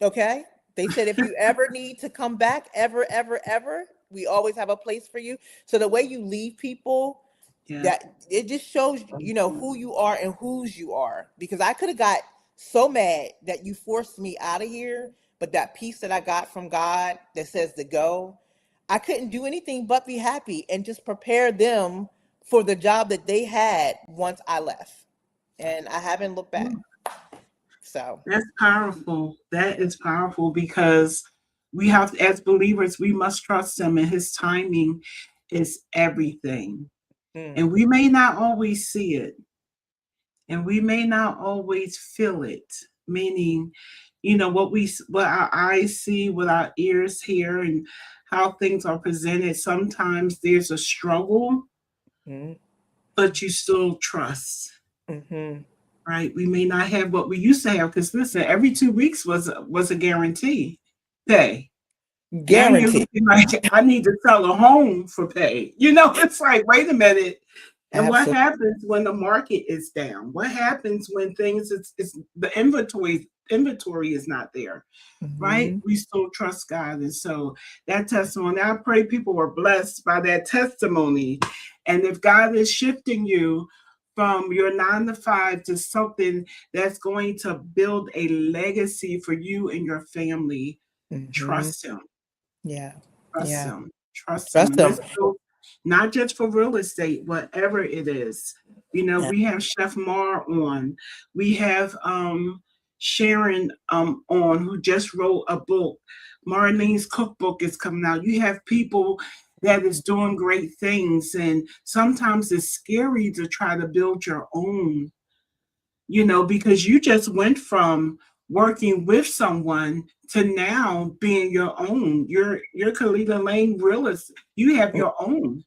Okay. They said, if you ever need to come back, ever, ever, ever, we always have a place for you. So the way you leave people, Yeah. that it just shows, who you are and whose you are. Because I could have got so mad that you forced me out of here, but that peace that I got from God that says to go, I couldn't do anything but be happy and just prepare them for the job that they had once I left. And I haven't looked back. So, That's powerful. That is powerful because we have, as believers, we must trust him, and his timing is everything. mm, And we may not always see it, and we may not always feel it, meaning, what our eyes see, what our ears hear, and how things are presented. Sometimes there's a struggle, mm, but you still trust. mm-hmm. Right? We may not have what we used to have because listen, every 2 weeks was a guarantee pay. Now you're Guaranteed. looking like I need to sell a home for pay. It's like, wait a minute. And what Absolutely. happens when the market is down? What happens when things it's the inventory is not there? Right? Mm-hmm. We still trust God. And so that testimony, I pray people were blessed by that testimony. And if God is shifting you from your 9 to 5 to something that's going to build a legacy for you and your family, Mm-hmm. trust Him. Yeah. Trust Yeah. Him. Trust Him. Trust And them. this goes not just for real estate, whatever it is. Yeah. We have Chef Mar on. We have Sharon on, who just wrote a book. Marlene's cookbook is coming out. You have people that is doing great things, and sometimes it's scary to try to build your own, because you just went from working with someone to now being your own. You're Khalilah Ling realist. You have Mm, your own.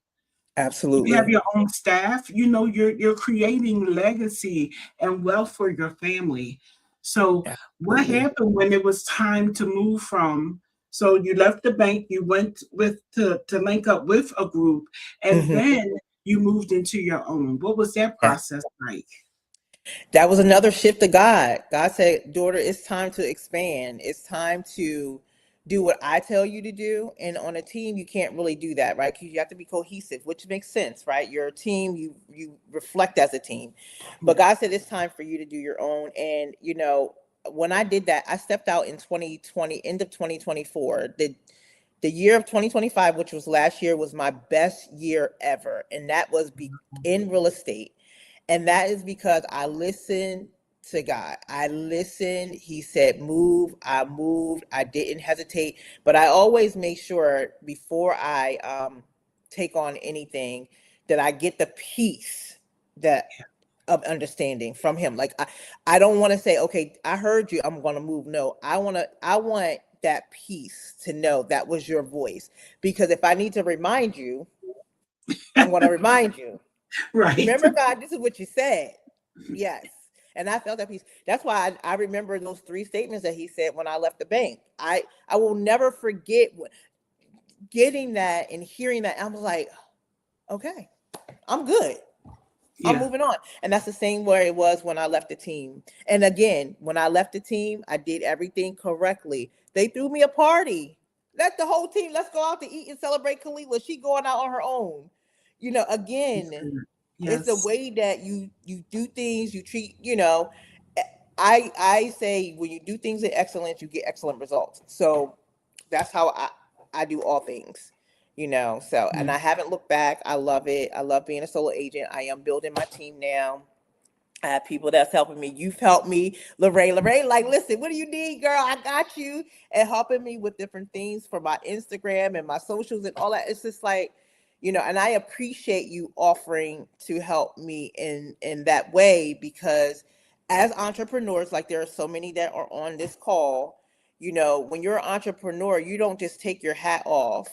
You have absolutely. your own staff. You're creating legacy and wealth for your family. So what Absolutely. happened when it was time to move from? So you left the bank, you went with to link up with a group, and Mm-hmm. then you moved into your own. What was that Yeah. process like? That was another shift of God. God said, daughter, it's time to expand. It's time to do what I tell you to do. And on a team, you can't really do that, right? Because you have to be cohesive, which makes sense, right? You're a team, you reflect as a team. But God said it's time for you to do your own. And when I did that, I stepped out in 2020, end of 2024. The year of 2025, which was last year, was my best year ever. And that was in real estate. And that is because I listened to God. I listened. He said, move. I moved. I didn't hesitate. But I always make sure before I take on anything that I get the peace that of understanding from him. Like I don't want to say, okay, I heard you, I'm gonna move. No, I want that peace to know that was your voice. Because if I need to remind you, I'm gonna remind you. Right. Remember, God, this is what you said. Yes. And I felt that peace. That's why I remember those three statements that he said when I left the bank. I will never forget getting that and hearing that. I was like, okay, I'm good. I'm Yeah. moving on. And that's the same way it was when I left the team. And again, when I left the team, I did everything correctly. They threw me a party. Let the whole team, let's go out to eat and celebrate Khalilah. She going out on her own. That's Again, good. it's the Yes. way that you do things, you treat, I say when you do things in excellence, you get excellent results. So that's how I do all things, so, and I haven't looked back. I love it. I love being a solo agent. I am building my team now. I have people that's helping me. You've helped me, Lorraine, like, listen, what do you need, girl? I got you. And helping me with different things for my Instagram and my socials and all that. It's just like, and I appreciate you offering to help me in that way, because as entrepreneurs, like there are so many that are on this call, when you're an entrepreneur, you don't just take your hat off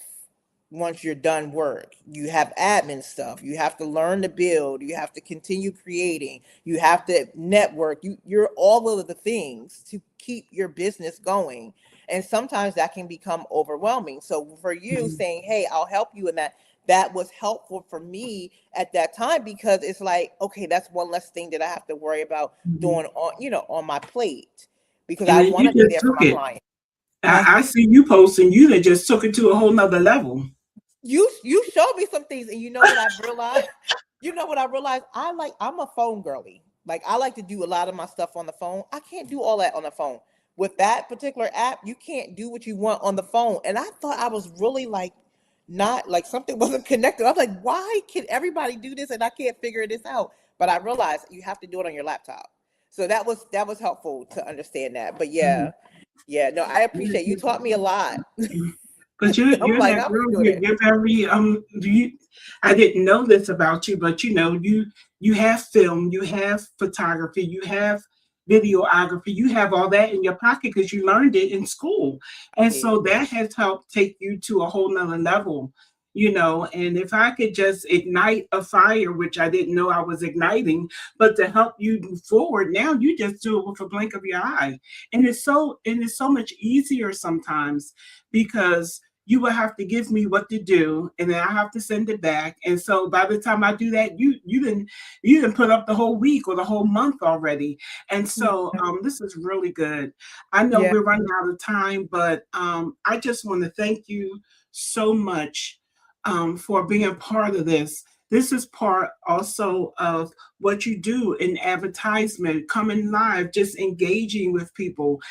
once you're done work. You have admin stuff. You have to learn to build. You have to continue creating. You have to network. You're all of the things to keep your business going. And sometimes that can become overwhelming. So for you Mhm. saying, hey, I'll help you in that was helpful for me at that time, because it's like, okay, that's one less thing that I have to worry about Mhm. doing on my plate, because And I then want you to be just there for took my it. client. Huh? I see you posting. You that just took it to a whole nother level. You showed me some things, and you know what I've realized? I'm a phone girly. Like, I like to do a lot of my stuff on the phone. I can't do all that on the phone. With that particular app, you can't do what you want on the phone. And I thought I was really like not like something wasn't connected. I was like, why can everybody do this and I can't figure this out? But I realized you have to do it on your laptop. So that was helpful to understand that. But Mhm. yeah, yeah, no, I appreciate you taught me a lot. But I'm you're like, that I'm gonna girl. do You're, this. you're very do you I didn't know this about you, but you have film, you have photography, you have videography, you have all that in your pocket because you learned it in school. I And did. so that has helped take you to a whole nother level, and if I could just ignite a fire, which I didn't know I was igniting, but to help you move forward, now you just do it with a blink of your eye. And it's so much easier sometimes because you will have to give me what to do and then I have to send it back. And so by the time I do that, you didn't put up the whole week or the whole month already. And so this is really good. I know Yeah. we're running out of time, but I just want to thank you so much for being part of this. This is part also of what you do in advertisement, coming live, just engaging with people.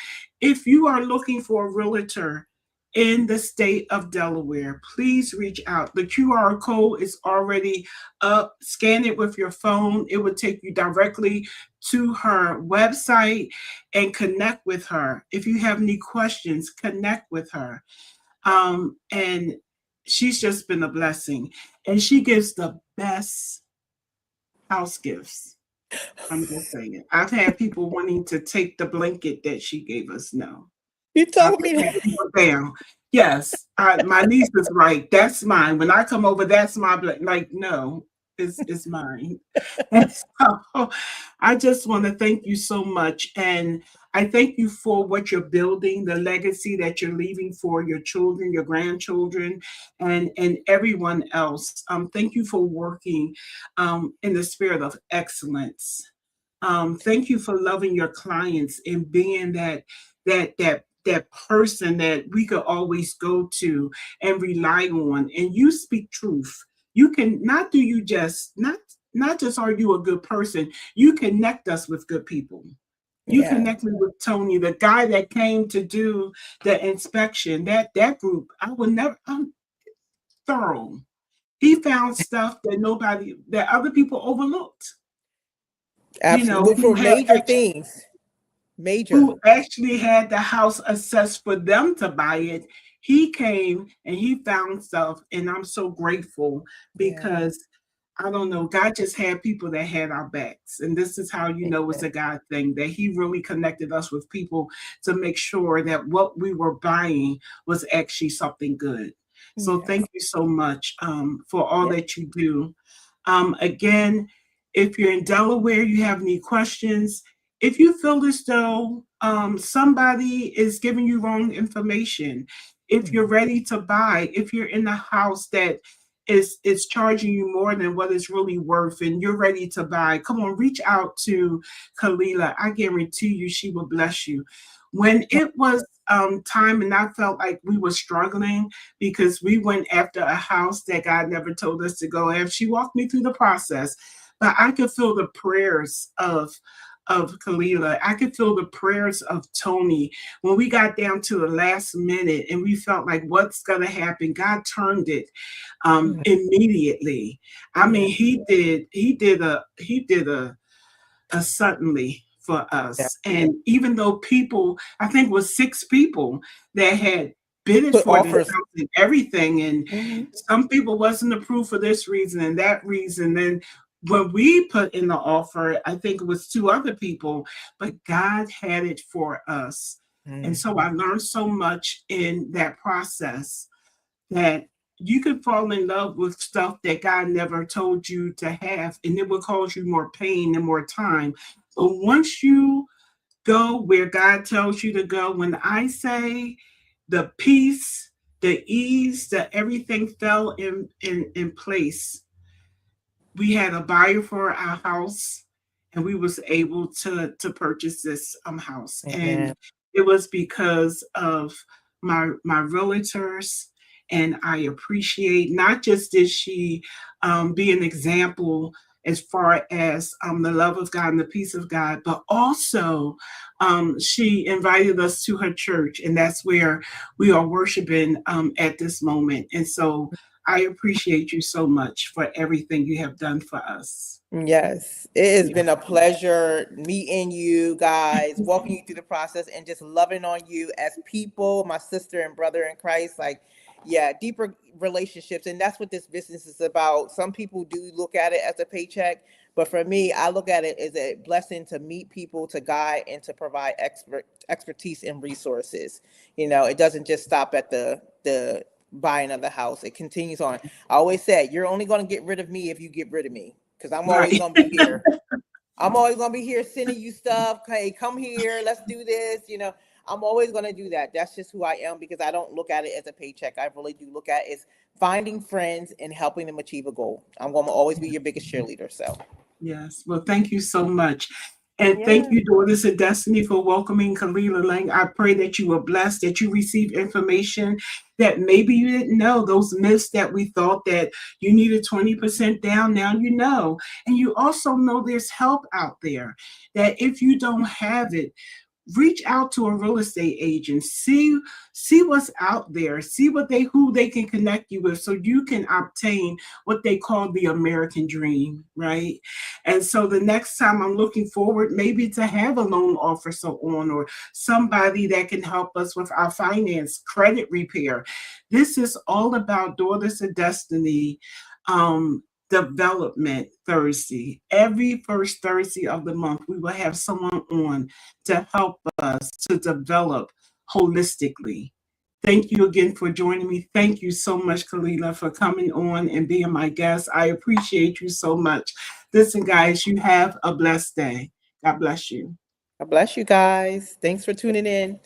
If you are looking for a realtor in the state of Delaware, please reach out. The QR code is already up. Scan it with your phone. It will take you directly to her website and connect with her. If you have any questions, connect with her. And she's just been a blessing. And she gives the best house gifts. I'm just saying. I've had people wanting to take the blanket that she gave us. No. You I told put me that that. down. Yes, my niece is right. That's mine. When I come over, that's my like. No, it's mine. And so, I just want to thank you so much, and I thank you for what you're building, the legacy that you're leaving for your children, your grandchildren, and everyone else. Thank you for working in the spirit of excellence. Thank you for loving your clients and being that person that we could always go to and rely on. And you speak truth. You can not do you just not just are you a good person, you connect us with good people. You Yeah, connect me with Tony, the guy that came to do the inspection. That group, I would never. I'm thorough. He found stuff that other people overlooked. You know, absolutely. For major things, major. who actually had the house assessed for them to buy it. He came and he found stuff, and I'm so grateful Yeah. because I don't know, God just had people that had our backs. And this is how you know it's a God thing, that He really connected us with people to make sure that what we were buying was actually something good. So Yes. thank you so much for all Yeah. that you do. Again, if you're in Delaware, you have any questions, if you feel as though somebody is giving you wrong information, if you're Mhm. ready to buy, if you're in a house that is charging you more than what it's really worth and you're ready to buy, come on, reach out to Khalilah. I guarantee you she will bless you. When it was time and I felt like we were struggling because we went after a house that God never told us to go after, she walked me through the process. But I could feel the prayers of Khalilah. I could feel the prayers of Tony when we got down to the last minute and we felt like what's going to happen. God turned it Mhm. immediately. I Yeah. mean, he did a suddenly for Yeah. us. And even though people, I think it was 6 people that had bidded Put for this offers. house and everything, and Mhm. some people wasn't approved for this reason and that reason. And when we put in the offer, I think it was 2 other people, but God had it for us. And so Mhm. I learned so much in that process that you could fall in love with stuff that God never told you to have, and it will cause you more pain and more time. But once you go where God tells you to go, when I say the peace, the ease, that everything fell in place, we had a buyer for our house and we was able to purchase this house, and Amen. it was because of my realtors. And I appreciate, not just did she be an example as far as the love of God and the peace of God, but also she invited us to her church, and that's where we are worshiping at this moment. And so I appreciate you so much for everything you have done for us. Yes, it has Yeah. been a pleasure meeting you guys, walking you through the process, and just loving on you as people, my sister and brother in Christ. Like, yeah, deeper relationships. And that's what this business is about. Some people do look at it as a paycheck, but for me, I look at it as a blessing to meet people, to guide, and to provide expertise and resources. It doesn't just stop at the buying of the house. It continues on. I always say, you're only going to get rid of me if you get rid of me, because I'm always Right. going to be here. I'm always going to be here sending you stuff. Hey, come here. Let's do this. I'm always going to do that. That's just who I am, because I don't look at it as a paycheck. I really do look at it as finding friends and helping them achieve a goal. I'm going to always be your biggest cheerleader. So, Yes. Well, thank you so much. And thank yeah. you, Daughters of Destiny, for welcoming Khalilah Ling. I pray that you were blessed, that you received information that maybe you didn't know, those myths that we thought that you needed 20% down. Now you know. And you also know there's help out there, that if you don't have it, reach out to a real estate agent, see what's out there, see who they can connect you with, so you can obtain what they call the American dream, right? And so the next time, I'm looking forward maybe to have a loan officer on, or somebody that can help us with our finance credit repair. This is all about Daughters of Destiny Development Thursday. Every first Thursday of the month, we will have someone on to help us to develop holistically. Thank you again for joining me. Thank you so much, Khalilah, for coming on and being my guest. I appreciate you so much. Listen, guys, you have a blessed day. God bless you. God bless you guys. Thanks for tuning in.